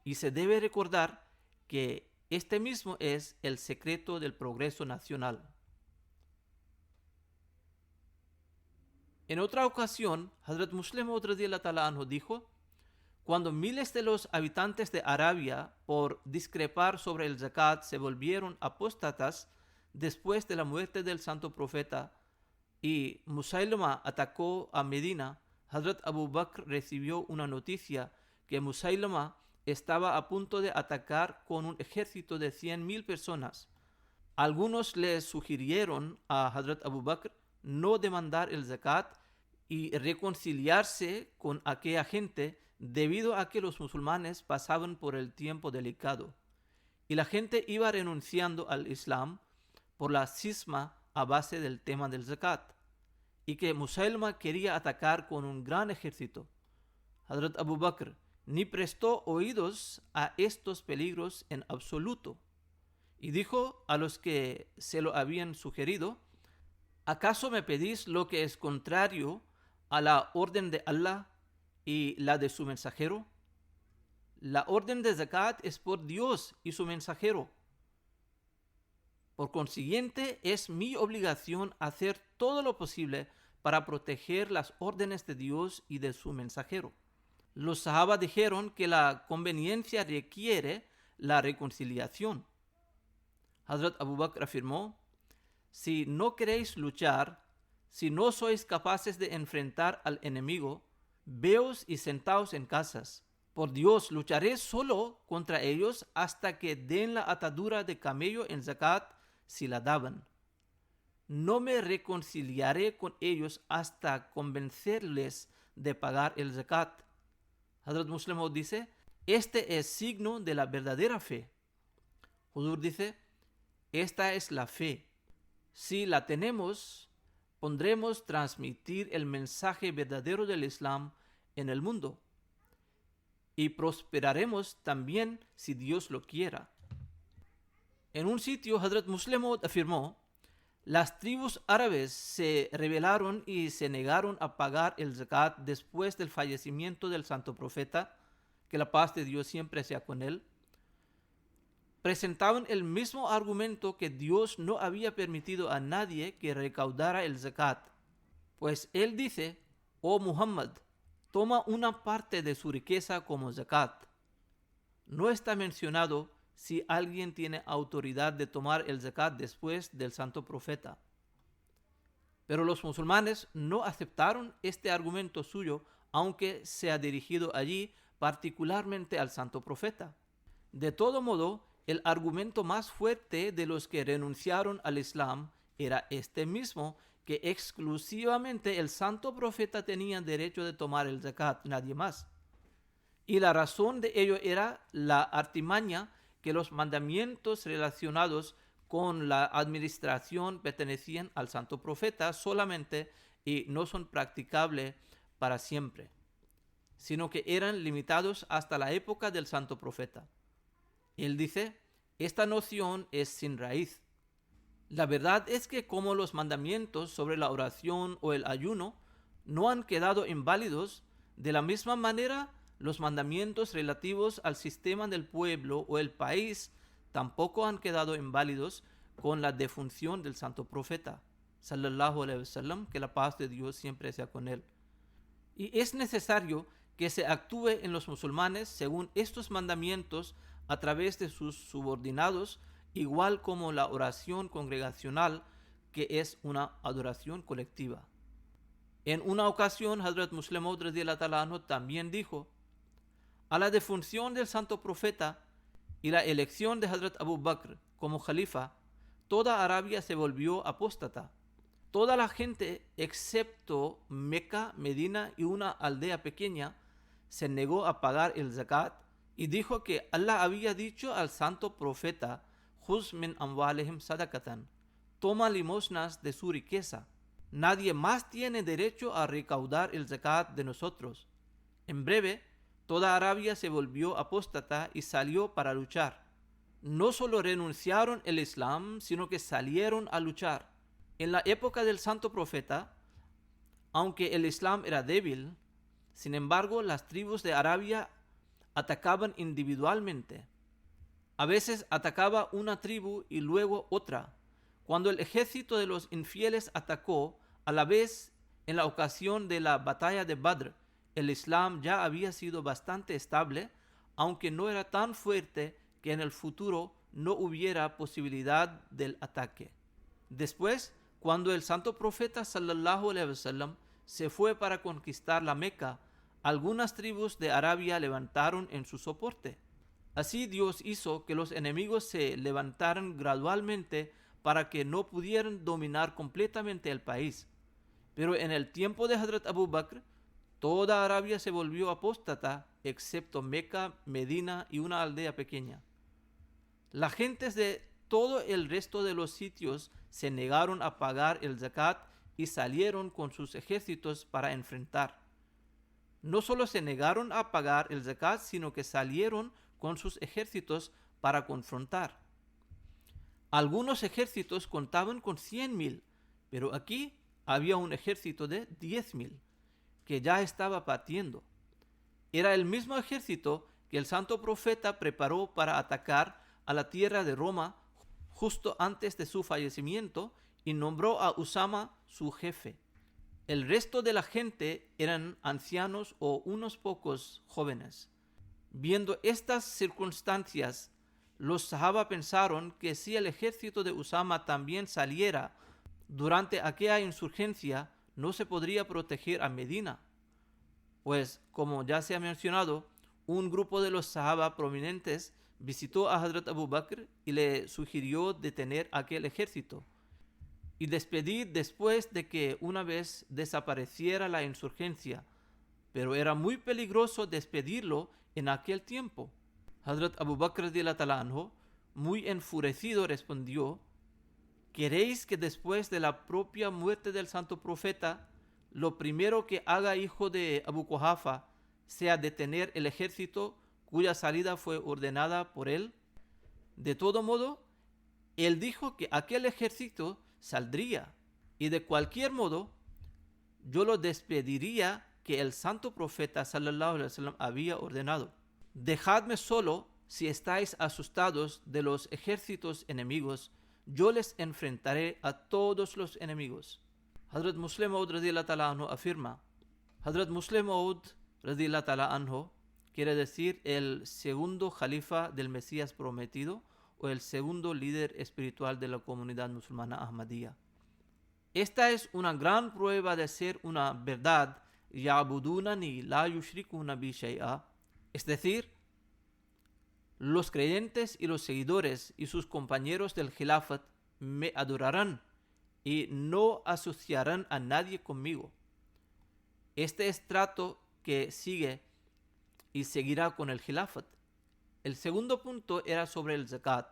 Y se debe recordar que este mismo es el secreto del progreso nacional. En otra ocasión, Hazrat Muslim Maud radiyallahu ta'ala anhu dijo: cuando miles de los habitantes de Arabia, por discrepar sobre el zakat, se volvieron apóstatas después de la muerte del santo profeta y Musailama atacó a Medina, Hazrat Abu Bakr recibió una noticia que Musailama estaba a punto de atacar con un ejército de 100,000 personas. Algunos le sugirieron a Hazrat Abu Bakr no demandar el zakat y reconciliarse con aquella gente, debido a que los musulmanes pasaban por el tiempo delicado y la gente iba renunciando al Islam por la cisma a base del tema del zakat, y que Musailama quería atacar con un gran ejército. Hazrat Abu Bakr ni prestó oídos a estos peligros en absoluto y dijo a los que se lo habían sugerido: ¿acaso me pedís lo que es contrario a la orden de Allah y la de su mensajero? La orden de zakat es por Dios y su mensajero. Por consiguiente, es mi obligación hacer todo lo posible para proteger las órdenes de Dios y de su mensajero. Los sahaba dijeron que la conveniencia requiere la reconciliación. Hazrat Abu Bakr afirmó: si no queréis luchar, si no sois capaces de enfrentar al enemigo, veos y sentaos en casas. Por Dios, lucharé solo contra ellos hasta que den la atadura de camello en zakat si la daban. No me reconciliaré con ellos hasta convencerles de pagar el zakat. Hazrat Muslim Maud dice: este es signo de la verdadera fe. Huzur dice: esta es la fe. Si la tenemos, pondremos transmitir el mensaje verdadero del Islam en el mundo y prosperaremos también si Dios lo quiera. En un sitio, Hazrat Muslim Maud afirmó: las tribus árabes se rebelaron y se negaron a pagar el zakat después del fallecimiento del santo profeta, que la paz de Dios siempre sea con él. Presentaban el mismo argumento, que Dios no había permitido a nadie que recaudara el zakat, pues él dice: oh Muhammad, toma una parte de su riqueza como zakat. No está mencionado si alguien tiene autoridad de tomar el zakat después del santo profeta. Pero los musulmanes no aceptaron este argumento suyo, aunque se ha dirigido allí particularmente al santo profeta. De todo modo, el argumento más fuerte de los que renunciaron al Islam era este mismo, que exclusivamente el santo profeta tenía derecho de tomar el zakat, nadie más. Y la razón de ello era la artimaña que los mandamientos relacionados con la administración pertenecían al santo profeta solamente y no son practicables para siempre, sino que eran limitados hasta la época del santo profeta. Él dice: esta noción es sin raíz. La verdad es que como los mandamientos sobre la oración o el ayuno no han quedado inválidos, de la misma manera los mandamientos relativos al sistema del pueblo o el país tampoco han quedado inválidos con la defunción del santo profeta, sallallahu alaihi wasallam, que la paz de Dios siempre sea con él. Y es necesario que se actúe en los musulmanes según estos mandamientos a través de sus subordinados, igual como la oración congregacional, que es una adoración colectiva. En una ocasión, Hazrat Muslim Maud radiyallahu ta'ala anhu también dijo: a la defunción del santo profeta y la elección de Hazrat Abu Bakr como califa, toda Arabia se volvió apóstata. Toda la gente, excepto Meca, Medina y una aldea pequeña, se negó a pagar el zakat y dijo que Allah había dicho al santo profeta: Juz min amwalihim sadaqatan, toma limosnas de su riqueza. Nadie más tiene derecho a recaudar el zakat de nosotros. En breve, toda Arabia se volvió apóstata y salió para luchar. No solo renunciaron al Islam, sino que salieron a luchar. En la época del santo profeta, aunque el Islam era débil, sin embargo, las tribus de Arabia atacaban individualmente. A veces atacaba una tribu y luego otra. Cuando el ejército de los infieles atacó a la vez en la ocasión de la batalla de Badr, el Islam ya había sido bastante estable, aunque no era tan fuerte que en el futuro no hubiera posibilidad del ataque. Después, cuando el santo profeta sallallahu alaihi wasallam se fue para conquistar la Meca, algunas tribus de Arabia levantaron en su soporte. Así Dios hizo que los enemigos se levantaran gradualmente para que no pudieran dominar completamente el país. Pero en el tiempo de Hazrat Abu Bakr, toda Arabia se volvió apóstata, excepto Meca, Medina y una aldea pequeña. Las gentes de todo el resto de los sitios se negaron a pagar el zakat y salieron con sus ejércitos para enfrentar. No solo se negaron a pagar el zakat, sino que salieron con sus ejércitos para confrontar. Algunos ejércitos contaban con 100,000, pero aquí había un ejército de 10,000 que ya estaba partiendo. Era el mismo ejército que el santo profeta preparó para atacar a la tierra de Roma justo antes de su fallecimiento y nombró a Usama su jefe. El resto de la gente eran ancianos o unos pocos jóvenes. Viendo estas circunstancias, los sahaba pensaron que si el ejército de Usama también saliera durante aquella insurgencia, no se podría proteger a Medina. Pues, como ya se ha mencionado, un grupo de los sahaba prominentes visitó a Hazrat Abu Bakr y le sugirió detener aquel ejército y despedir después de que una vez desapareciera la insurgencia, pero era muy peligroso despedirlo en aquel tiempo. Hazrat Abu Bakr radiyallahu ta'ala anhu, muy enfurecido, respondió: ¿queréis que después de la propia muerte del santo profeta, lo primero que haga hijo de Abu Quhafa sea detener el ejército cuya salida fue ordenada por él? De todo modo, él dijo que aquel ejército saldría, y de cualquier modo yo lo despediría que el santo profeta sallallahu alaihi wasallam había ordenado. Dejadme solo si estáis asustados de los ejércitos enemigos, yo les enfrentaré a todos los enemigos. Hazrat Muslim Maud radiyallahu ta'ala anhu afirma: Hazrat Muslim Maud radiyallahu ta'ala anhu quiere decir el segundo califa del Mesías prometido o el segundo líder espiritual de la comunidad musulmana Ahmadiyya. Esta es una gran prueba de ser una verdad, ya'budunani la yushrikuna bi shay'a, es decir, los creyentes y los seguidores y sus compañeros del Khilafat me adorarán y no asociarán a nadie conmigo. Este es trato que sigue y seguirá con el Khilafat. El segundo punto era sobre el zakat.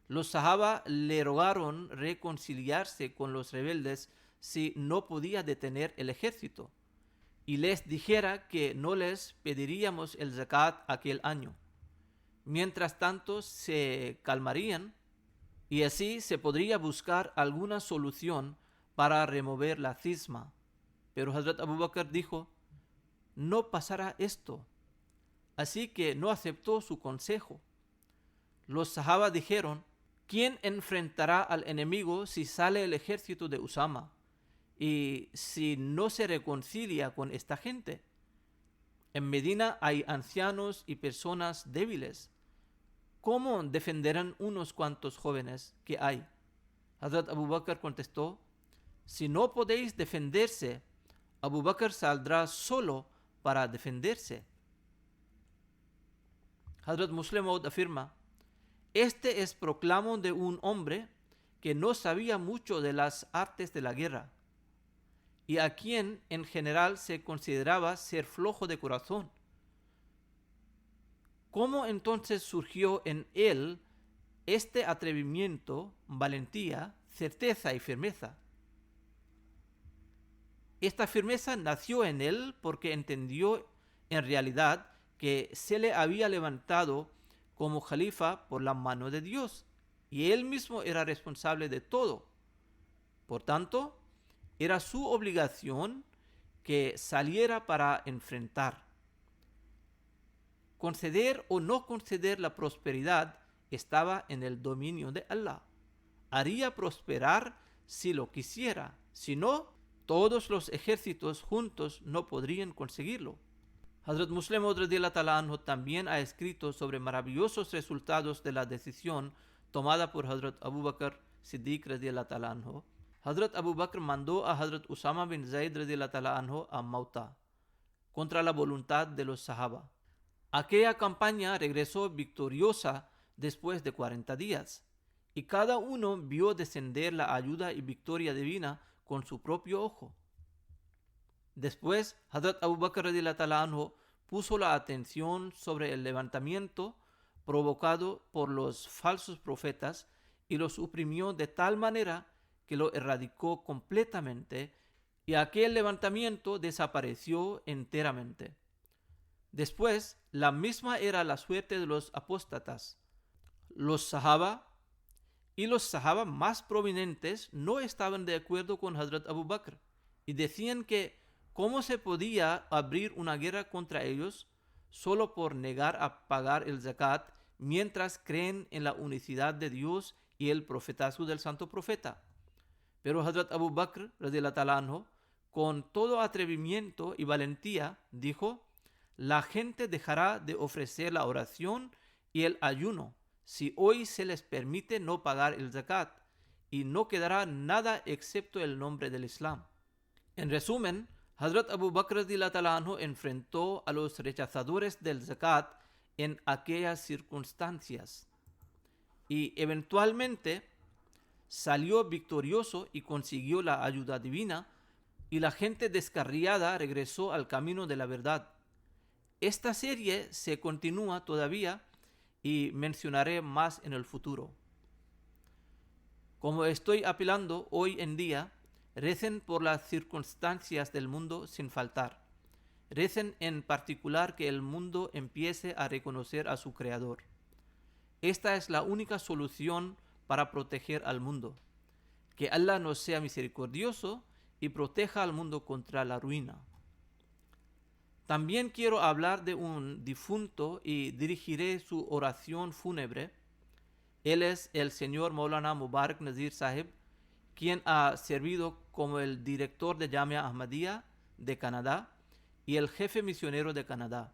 Los sahaba le rogaron reconciliarse con los rebeldes si no podía detener el ejército, y les dijera que no les pediríamos el zakat aquel año. Mientras tanto se calmarían y así se podría buscar alguna solución para remover la cisma. Pero Hazrat Abu Bakr dijo: no pasará esto. Así que no aceptó su consejo. Los sahaba dijeron: ¿quién enfrentará al enemigo si sale el ejército de Usama y si no se reconcilia con esta gente? En Medina hay ancianos y personas débiles. ¿Cómo defenderán unos cuantos jóvenes que hay? Hazrat Abu Bakr contestó: si no podéis defenderse, Abu Bakr saldrá solo para defenderse. Hazrat Muslim Maud afirma: este es proclamo de un hombre que no sabía mucho de las artes de la guerra y a quien en general se consideraba ser flojo de corazón. ¿Cómo entonces surgió en él este atrevimiento, valentía, certeza y firmeza? Esta firmeza nació en él porque entendió en realidad que se le había levantado como califa por la mano de Dios y él mismo era responsable de todo. Por tanto, era su obligación que saliera para enfrentar. Conceder o no conceder la prosperidad estaba en el dominio de Allah. Haría prosperar si lo quisiera, si no, todos los ejércitos juntos no podrían conseguirlo. Hazrat Muslim Maud radhiyallahu ta'ala anhu también ha escrito sobre maravillosos resultados de la decisión tomada por Hazrat Abu Bakr Siddiq radhiyallahu ta'ala anhu. Hazrat Abu Bakr mandó a Hazrat Usama bin Zaid radhiyallahu ta'ala anhu a Mauta contra la voluntad de los Sahaba. Aquella campaña regresó victoriosa después de 40 días y cada uno vio descender la ayuda y victoria divina con su propio ojo. Después, Hazrat Abu Bakr radhiyallahu ta'ala anhu puso la atención sobre el levantamiento provocado por los falsos profetas y los oprimió de tal manera que lo erradicó completamente y aquel levantamiento desapareció enteramente. Después, la misma era la suerte de los apóstatas. Los sahaba y los sahaba más prominentes no estaban de acuerdo con Hazrat Abu Bakr y decían que cómo se podía abrir una guerra contra ellos solo por negar a pagar el zakat mientras creen en la unicidad de Dios y el profetazo del santo profeta. Pero Hazrat Abu Bakr radhiyallahu ta'ala anhu, con todo atrevimiento y valentía, dijo: la gente dejará de ofrecer la oración y el ayuno si hoy se les permite no pagar el zakat, y no quedará nada excepto el nombre del Islam. En resumen, Hazrat Abu Bakr radhiyallahu ta'ala anhu enfrentó a los rechazadores del zakat en aquellas circunstancias y eventualmente salió victorioso y consiguió la ayuda divina, y la gente descarriada regresó al camino de la verdad. Esta serie se continúa todavía y mencionaré más en el futuro. Como estoy apelando hoy en día, recen por las circunstancias del mundo sin faltar. Recen en particular que el mundo empiece a reconocer a su creador. Esta es la única solución para proteger al mundo. Que Allah nos sea misericordioso y proteja al mundo contra la ruina. También quiero hablar de un difunto y dirigiré su oración fúnebre. Él es el señor Maulana Mubarak Nazir Sahib, quien ha servido como el director de Jamia Ahmadiyya de Canadá y el jefe misionero de Canadá.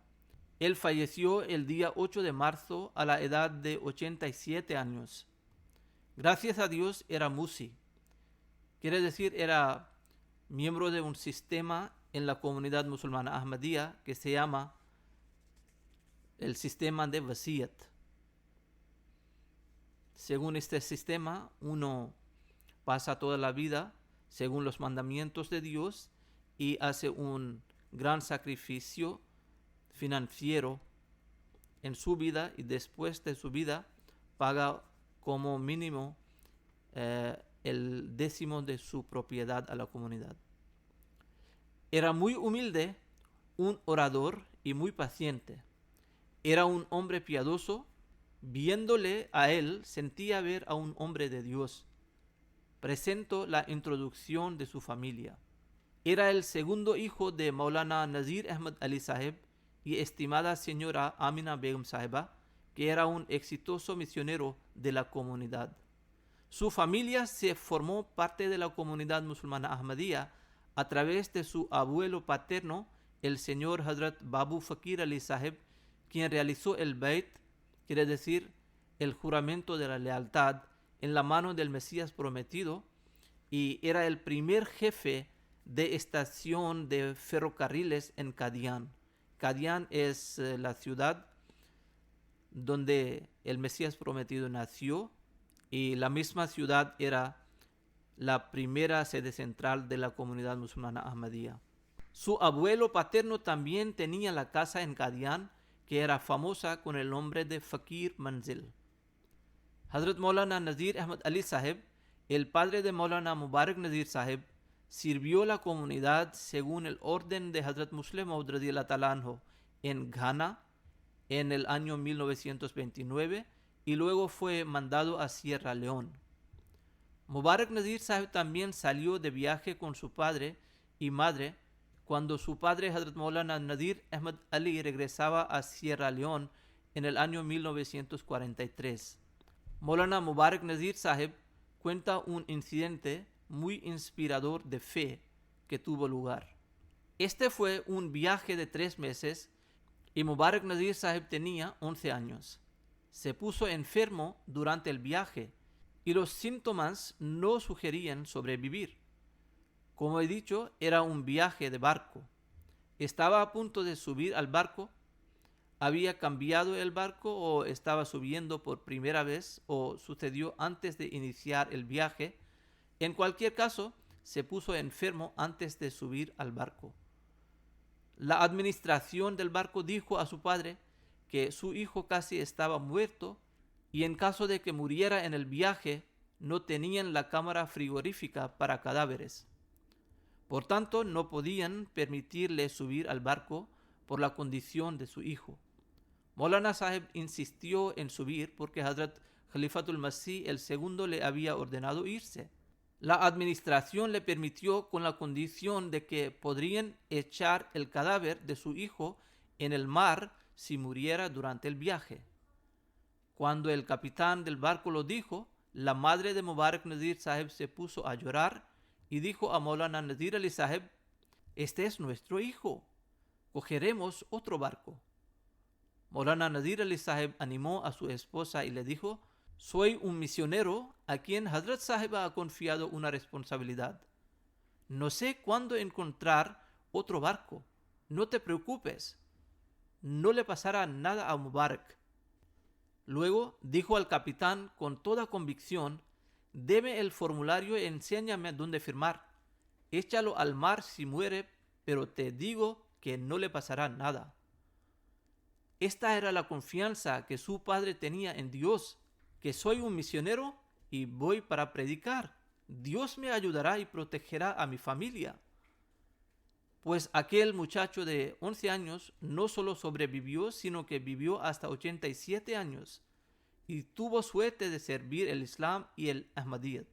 Él falleció el día 8 de marzo a la edad de 87 años. Gracias a Dios era Musi. Quiere decir, era miembro de un sistema en la comunidad musulmana Ahmadiyya que se llama el sistema de Wasiyat. Según este sistema, uno pasa toda la vida según los mandamientos de Dios y hace un gran sacrificio financiero en su vida, y después de su vida paga como mínimo el 10% de su propiedad a la comunidad. Era muy humilde, un orador y muy paciente. Era un hombre piadoso. Viéndole a él, sentía ver a un hombre de Dios. Presento la introducción de su familia. Era el segundo hijo de Maulana Nazir Ahmad Ali Sahib y estimada señora Amina Begum Sahiba, que era un exitoso misionero de la comunidad. Su familia se formó parte de la comunidad musulmana Ahmadiyya a través de su abuelo paterno, el señor Hazrat Babu Fakir Ali Sahib, quien realizó el Bait, quiere decir el juramento de la lealtad, en la mano del Mesías prometido, y era el primer jefe de estación de ferrocarriles en Qadian. Qadian es la ciudad donde el Mesías prometido nació, y la misma ciudad era la primera sede central de la comunidad musulmana Ahmadiyya. Su abuelo paterno también tenía la casa en Qadian, que era famosa con el nombre de Fakir Manzil. Hazrat Maulana Nazir Ahmad Ali Sahib, el padre de Maulana Mubarak Nazir Sahib, sirvió la comunidad según el orden de Hazrat Muslim Maud radiyallahu ta'ala anhu en Ghana en el año 1929 y luego fue mandado a Sierra León. Mubarak Nazir Sahib también salió de viaje con su padre y madre cuando su padre Hazrat Maulana Nazir Ahmad Ali regresaba a Sierra León en el año 1943. Maulana Mubarak Nazir Sahib cuenta un incidente muy inspirador de fe que tuvo lugar. Este fue un viaje de 3 meses y Mubarak Nazir Sahib tenía 11 años. Se puso enfermo durante el viaje y los síntomas no sugerían sobrevivir. Como he dicho, era un viaje de barco. Estaba a punto de subir al barco, había cambiado el barco o estaba subiendo por primera vez o sucedió antes de iniciar el viaje. En cualquier caso, se puso enfermo antes de subir al barco. La administración del barco dijo a su padre que su hijo casi estaba muerto y en caso de que muriera en el viaje no tenían la cámara frigorífica para cadáveres. Por tanto, no podían permitirle subir al barco por la condición de su hijo. Maulana Sahib insistió en subir porque Hazrat Khalifatul Masih el segundo le había ordenado irse. La administración le permitió con la condición de que podrían echar el cadáver de su hijo en el mar si muriera durante el viaje. Cuando el capitán del barco lo dijo, la madre de Mubarak Nazir Sahib se puso a llorar y dijo a Maulana Nazir Ali Sahib: este es nuestro hijo, cogeremos otro barco. Maulana Nazir Ali Sahib animó a su esposa y le dijo: soy un misionero a quien Hazrat Sahib ha confiado una responsabilidad. No sé cuándo encontrar otro barco. No te preocupes. No le pasará nada a Mubarak. Luego dijo al capitán con toda convicción: deme el formulario y enséñame dónde firmar. Échalo al mar si muere, pero te digo que no le pasará nada. Esta era la confianza que su padre tenía en Dios, que soy un misionero y voy para predicar. Dios me ayudará y protegerá a mi familia. Pues aquel muchacho de 11 años no solo sobrevivió, sino que vivió hasta 87 años y tuvo suerte de servir el Islam y el Ahmadiyyat.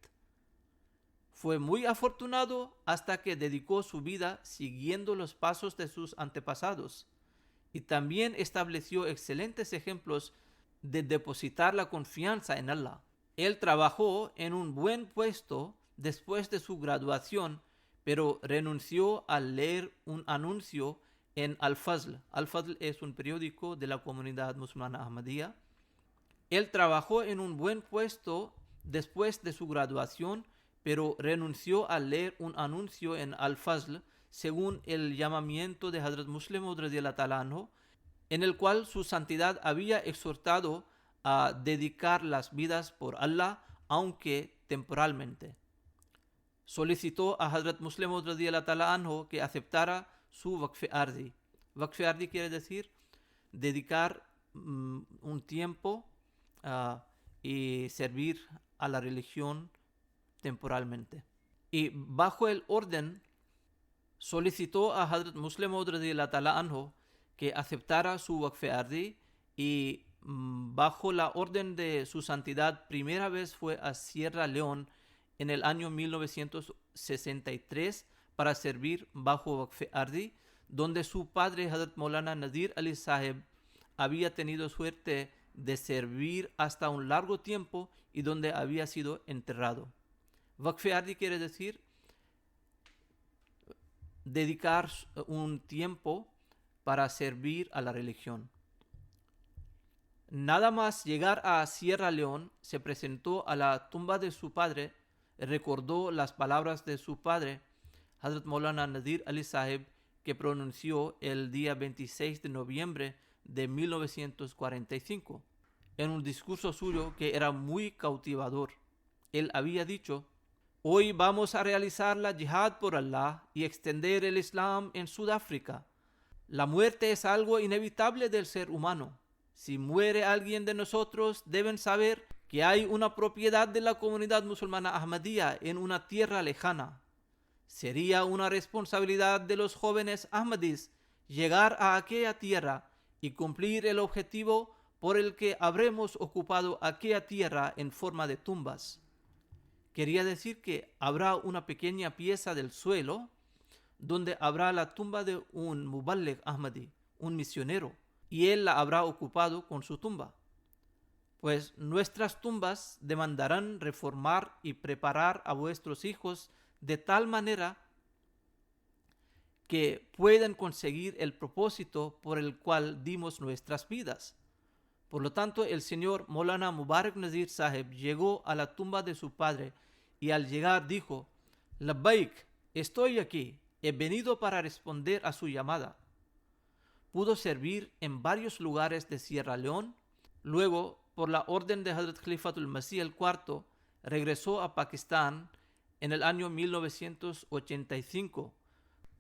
Fue muy afortunado hasta que dedicó su vida siguiendo los pasos de sus antepasados y también estableció excelentes ejemplos de depositar la confianza en Allah. Él trabajó en un buen puesto después de su graduación, pero renunció al leer un anuncio en Al-Fazl. Al-Fazl es un periódico de la comunidad musulmana Ahmadiyya. Él trabajó en un buen puesto después de su graduación, pero renunció a leer un anuncio en Al-Fazl según el llamamiento de Hazrat Muslim Maud radiyallahu ta'ala anhu, en el cual su santidad había exhortado a dedicar las vidas por Allah, aunque temporalmente. Solicitó a Hazrat Muslim Maud radiyallahu ta'ala anhu que aceptara su Waqf-e Ardi. Waqf-e Ardi quiere decir dedicar un tiempo y servir a la religión temporalmente. Y bajo el orden solicitó a Hazrat Muslim Maud radiyallahu ta'ala anhu que aceptara su Waqf-e Ardi y bajo la orden de su santidad primera vez fue a Sierra León en el año 1963 para servir bajo Waqf-e Ardi, donde su padre Hazrat Maulana Nazir Ali Sahib había tenido suerte de servir hasta un largo tiempo y donde había sido enterrado. Waqf-e Ardi quiere decir dedicar un tiempo para servir a la religión. Nada más llegar a Sierra León, se presentó a la tumba de su padre, recordó las palabras de su padre, Hazrat Maulana Nadir Ali Sahib, que pronunció el día 26 de noviembre de 1945 en un discurso suyo que era muy cautivador. Él había dicho: hoy vamos a realizar la jihad por Allah y extender el Islam en Sudáfrica. La muerte es algo inevitable del ser humano. Si muere alguien de nosotros, deben saber que hay una propiedad de la comunidad musulmana Ahmadiyya en una tierra lejana. Sería una responsabilidad de los jóvenes Ahmadis llegar a aquella tierra y cumplir el objetivo por el que habremos ocupado aquella tierra en forma de tumbas. Quería decir que habrá una pequeña pieza del suelo donde habrá la tumba de un Muballigh Ahmadi, un misionero, y él la habrá ocupado con su tumba. Pues nuestras tumbas demandarán reformar y preparar a vuestros hijos de tal manera que puedan conseguir el propósito por el cual dimos nuestras vidas. Por lo tanto, el señor Maulana Mubarak Nazir Sahib llegó a la tumba de su padre y al llegar dijo: Labbaik, estoy aquí, he venido para responder a su llamada. Pudo servir en varios lugares de Sierra León. Luego, por la orden de Hazrat Khalifatul Masih IV, regresó a Pakistán en el año 1985.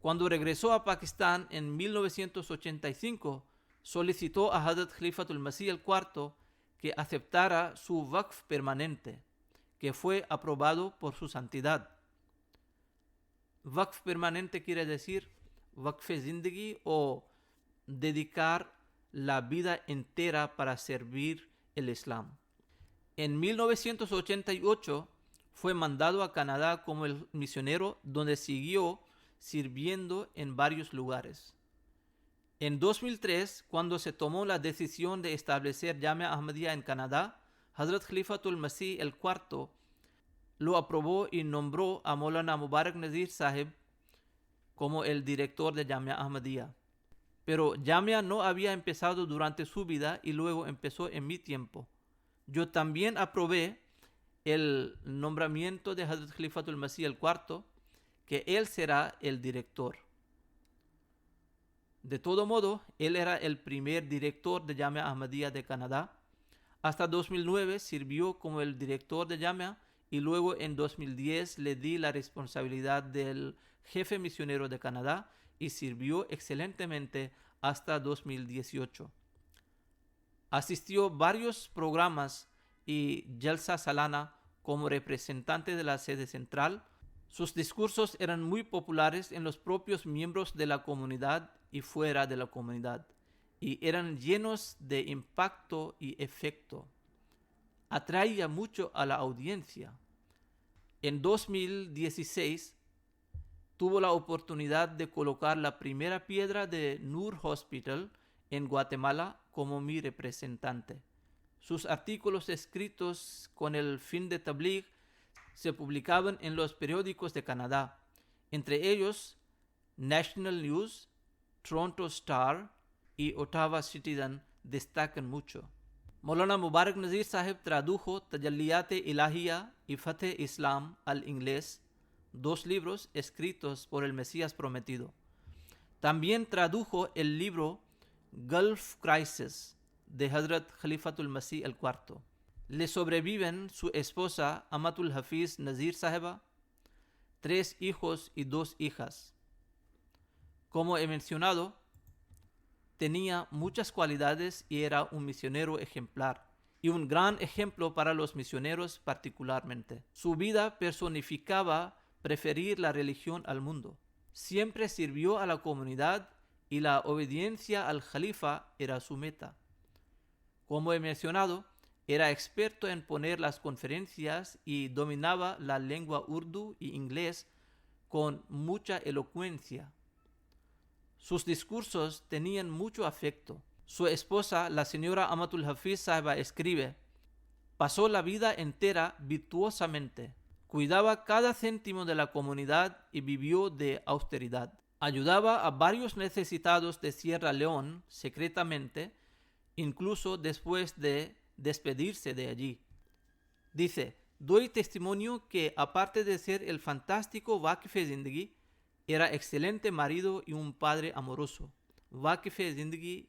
Cuando regresó a Pakistán en 1985, solicitó a Hazrat Khalifatul Masih IV que aceptara su waqf permanente, que fue aprobado por su santidad. Waqf permanente quiere decir waqf-e-zindagi o dedicar la vida entera para servir el Islam. En 1988 fue mandado a Canadá como el misionero, donde siguió sirviendo en varios lugares. En 2003, cuando se tomó la decisión de establecer Jamia Ahmadiyya en Canadá, Hazrat Khalifatul Masih IV lo aprobó y nombró a Maulana Mubarak Nazir Sahib como el director de Jamia Ahmadiyya. Pero Jamia no había empezado durante su vida y luego empezó en mi tiempo. Yo también aprobé el nombramiento de Hazrat Khalifatul Masih IV, que él será el director. De todo modo, él era el primer director de Jamia Ahmadiyya de Canadá. Hasta 2009 sirvió como el director de Jamia y luego en 2010 le di la responsabilidad del jefe misionero de Canadá y sirvió excelentemente hasta 2018. Asistió a varios programas y Jalsa Salana como representante de la sede central. Sus discursos eran muy populares en los propios miembros de la comunidad y fuera de la comunidad, y eran llenos de impacto y efecto. Atraía mucho a la audiencia. En 2016 tuvo la oportunidad de colocar la primera piedra de Nur Hospital en Guatemala como mi representante. Sus artículos escritos con el fin de tabligh se publicaban en los periódicos de Canadá. Entre ellos, National News, Toronto Star y Ottawa Citizen destacan mucho. Maulana Mubarak Nazir Sahib tradujo Tajalliyat-e Ilahiyya y Fateh Islam al inglés, 2 libros escritos por el Mesías prometido. También tradujo el libro Gulf Crisis de Hazrat Khalifatul Masih IV. Le sobreviven su esposa Amatul Hafiz Nazir Sahiba, 3 hijos y 2 hijas. Como he mencionado, tenía muchas cualidades y era un misionero ejemplar y un gran ejemplo para los misioneros particularmente. Su vida personificaba preferir la religión al mundo. Siempre sirvió a la comunidad y la obediencia al Khalifa era su meta. Como he mencionado, era experto en poner las conferencias y dominaba la lengua urdu y inglés con mucha elocuencia. Sus discursos tenían mucho afecto. Su esposa, la señora Amatul Hafiz Sahiba, escribe: pasó la vida entera virtuosamente, cuidaba cada céntimo de la comunidad y vivió de austeridad. Ayudaba a varios necesitados de Sierra León secretamente, incluso después de despedirse de allí. Dice: doy testimonio que aparte de ser el fantástico Waqf-e-Zindagi Era excelente marido y un padre amoroso. Waqif-e-Zindagi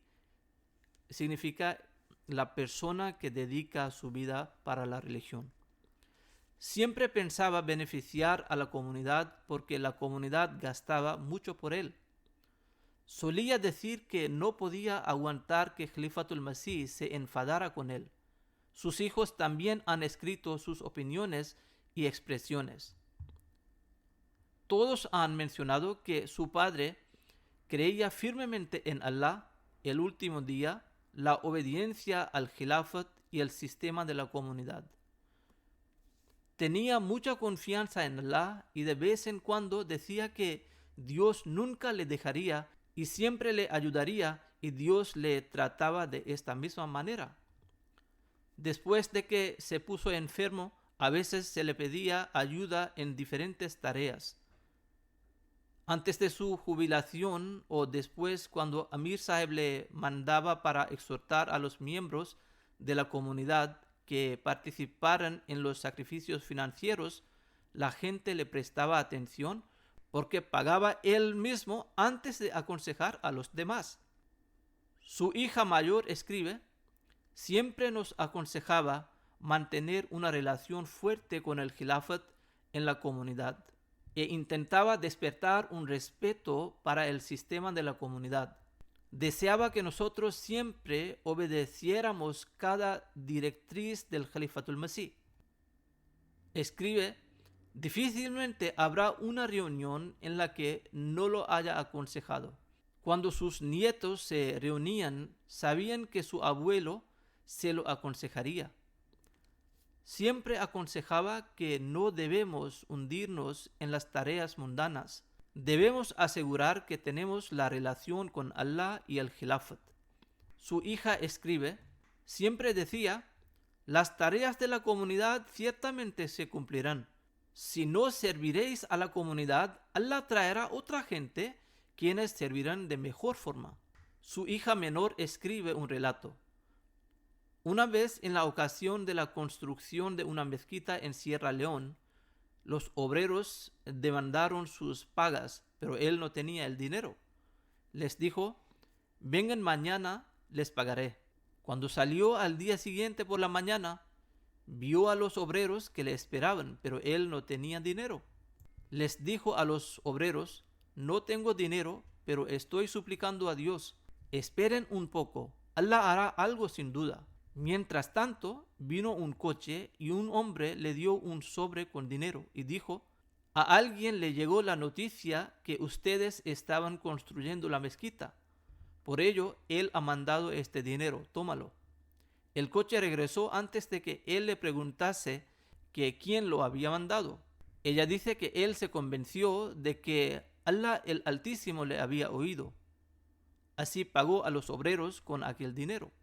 significa la persona que dedica su vida para la religión. Siempre pensaba beneficiar a la comunidad porque la comunidad gastaba mucho por él. Solía decir que no podía aguantar que Khalifatul Masih se enfadara con él. Sus hijos también han escrito sus opiniones y expresiones. Todos han mencionado que su padre creía firmemente en Allah, el último día, la obediencia al Khilafat y el sistema de la comunidad. Tenía mucha confianza en Allah y de vez en cuando decía que Dios nunca le dejaría y siempre le ayudaría, y Dios le trataba de esta misma manera. Después de que se puso enfermo, a veces se le pedía ayuda en diferentes tareas. Antes de su jubilación o después, cuando Amir Sahib le mandaba para exhortar a los miembros de la comunidad que participaran en los sacrificios financieros, la gente le prestaba atención porque pagaba él mismo antes de aconsejar a los demás. Su hija mayor escribe: siempre nos aconsejaba mantener una relación fuerte con el Khilafat en la comunidad e intentaba despertar un respeto para el sistema de la comunidad. Deseaba que nosotros siempre obedeciéramos cada directriz del Khalifatul Masih. Escribe: difícilmente habrá una reunión en la que no lo haya aconsejado. Cuando sus nietos se reunían, sabían que su abuelo se lo aconsejaría. Siempre aconsejaba que no debemos hundirnos en las tareas mundanas. Debemos asegurar que tenemos la relación con Allah y el Khilafat. Su hija escribe: siempre decía, las tareas de la comunidad ciertamente se cumplirán. Si no serviréis a la comunidad, Allah traerá otra gente quienes servirán de mejor forma. Su hija menor escribe un relato. Una vez, en la ocasión de la construcción de una mezquita en Sierra León, los obreros demandaron sus pagas, pero él no tenía el dinero. Les dijo: vengan mañana, les pagaré. Cuando salió al día siguiente por la mañana, vio a los obreros que le esperaban, pero él no tenía dinero. Les dijo a los obreros: no tengo dinero, pero estoy suplicando a Dios. Esperen un poco, Allah hará algo sin duda. Mientras tanto, vino un coche y un hombre le dio un sobre con dinero y dijo: a alguien le llegó la noticia que ustedes estaban construyendo la mezquita. Por ello, él ha mandado este dinero, tómalo. El coche regresó antes de que él le preguntase que quién lo había mandado. Ella dice que él se convenció de que Allah el Altísimo le había oído. Así pagó a los obreros con aquel dinero.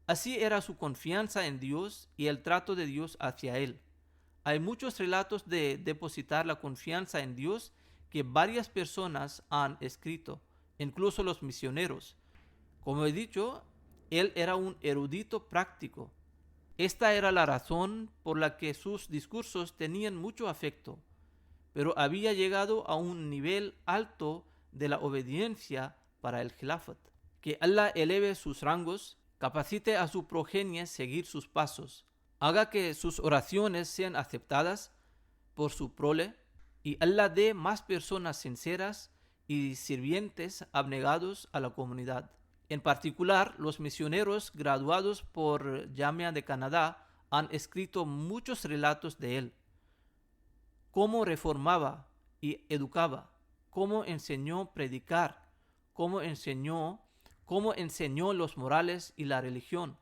Así era su confianza en Dios y el trato de Dios hacia él. Hay muchos relatos de depositar la confianza en Dios que varias personas han escrito, incluso los misioneros. Como he dicho, él era un erudito práctico. Esta era la razón por la que sus discursos tenían mucho afecto, pero había llegado a un nivel alto de la obediencia para el Khilafat. Que Allah eleve sus rangos, capacite a su progenie seguir sus pasos, haga que sus oraciones sean aceptadas por su prole, y Allah dé más personas sinceras y sirvientes abnegados a la comunidad. En particular, los misioneros graduados por Jamia de Canadá han escrito muchos relatos de él. Cómo reformaba y educaba, cómo enseñó a predicar, cómo enseñó los morales y la religión.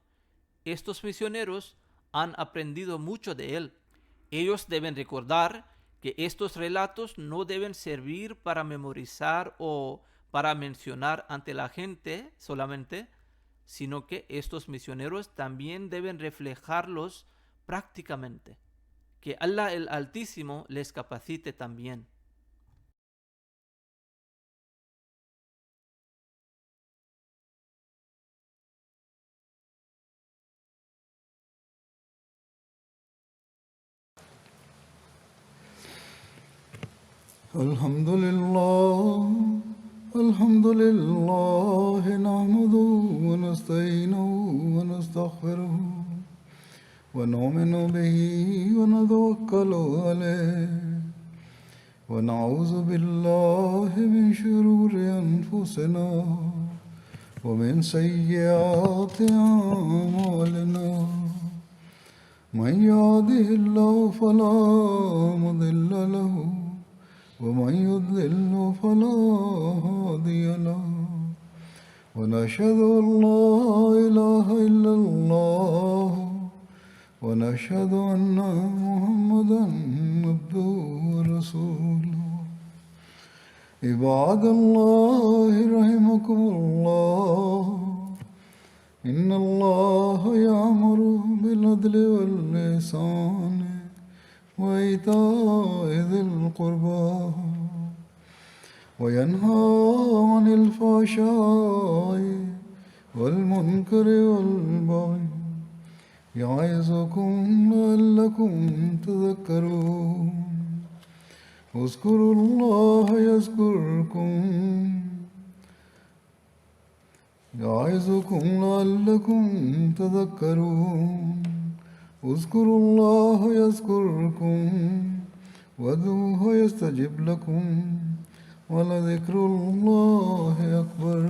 Estos misioneros han aprendido mucho de él. Ellos deben recordar que estos relatos no deben servir para memorizar o para mencionar ante la gente solamente, sino que estos misioneros también deben reflejarlos prácticamente. Que Allah el Altísimo les capacite también. الحمد لله نحمده ونستعينه ونستغفره ونؤمن به ونتوكل عليه ونعوذ بالله من شرور أنفسنا ومن سيئات أعمالنا من يهده الله فلا مضل له ومن يضلل فلا هادي له ونشهد أن لا إله إلا الله ونشهد أن محمدا عبده ورسوله عباد الله رحمكم الله إن الله يأمر بالعدل والإحسان وإيتاء ذي القربى وينهى عن الفحشاء والمنكر والبغي يعظكم لعلكم تذكرون اذكروا الله يذكركم يعظكم لعلكم تذكرون اذكروا الله يذكركم وادعوه يستجب لكم ولذكر الله أكبر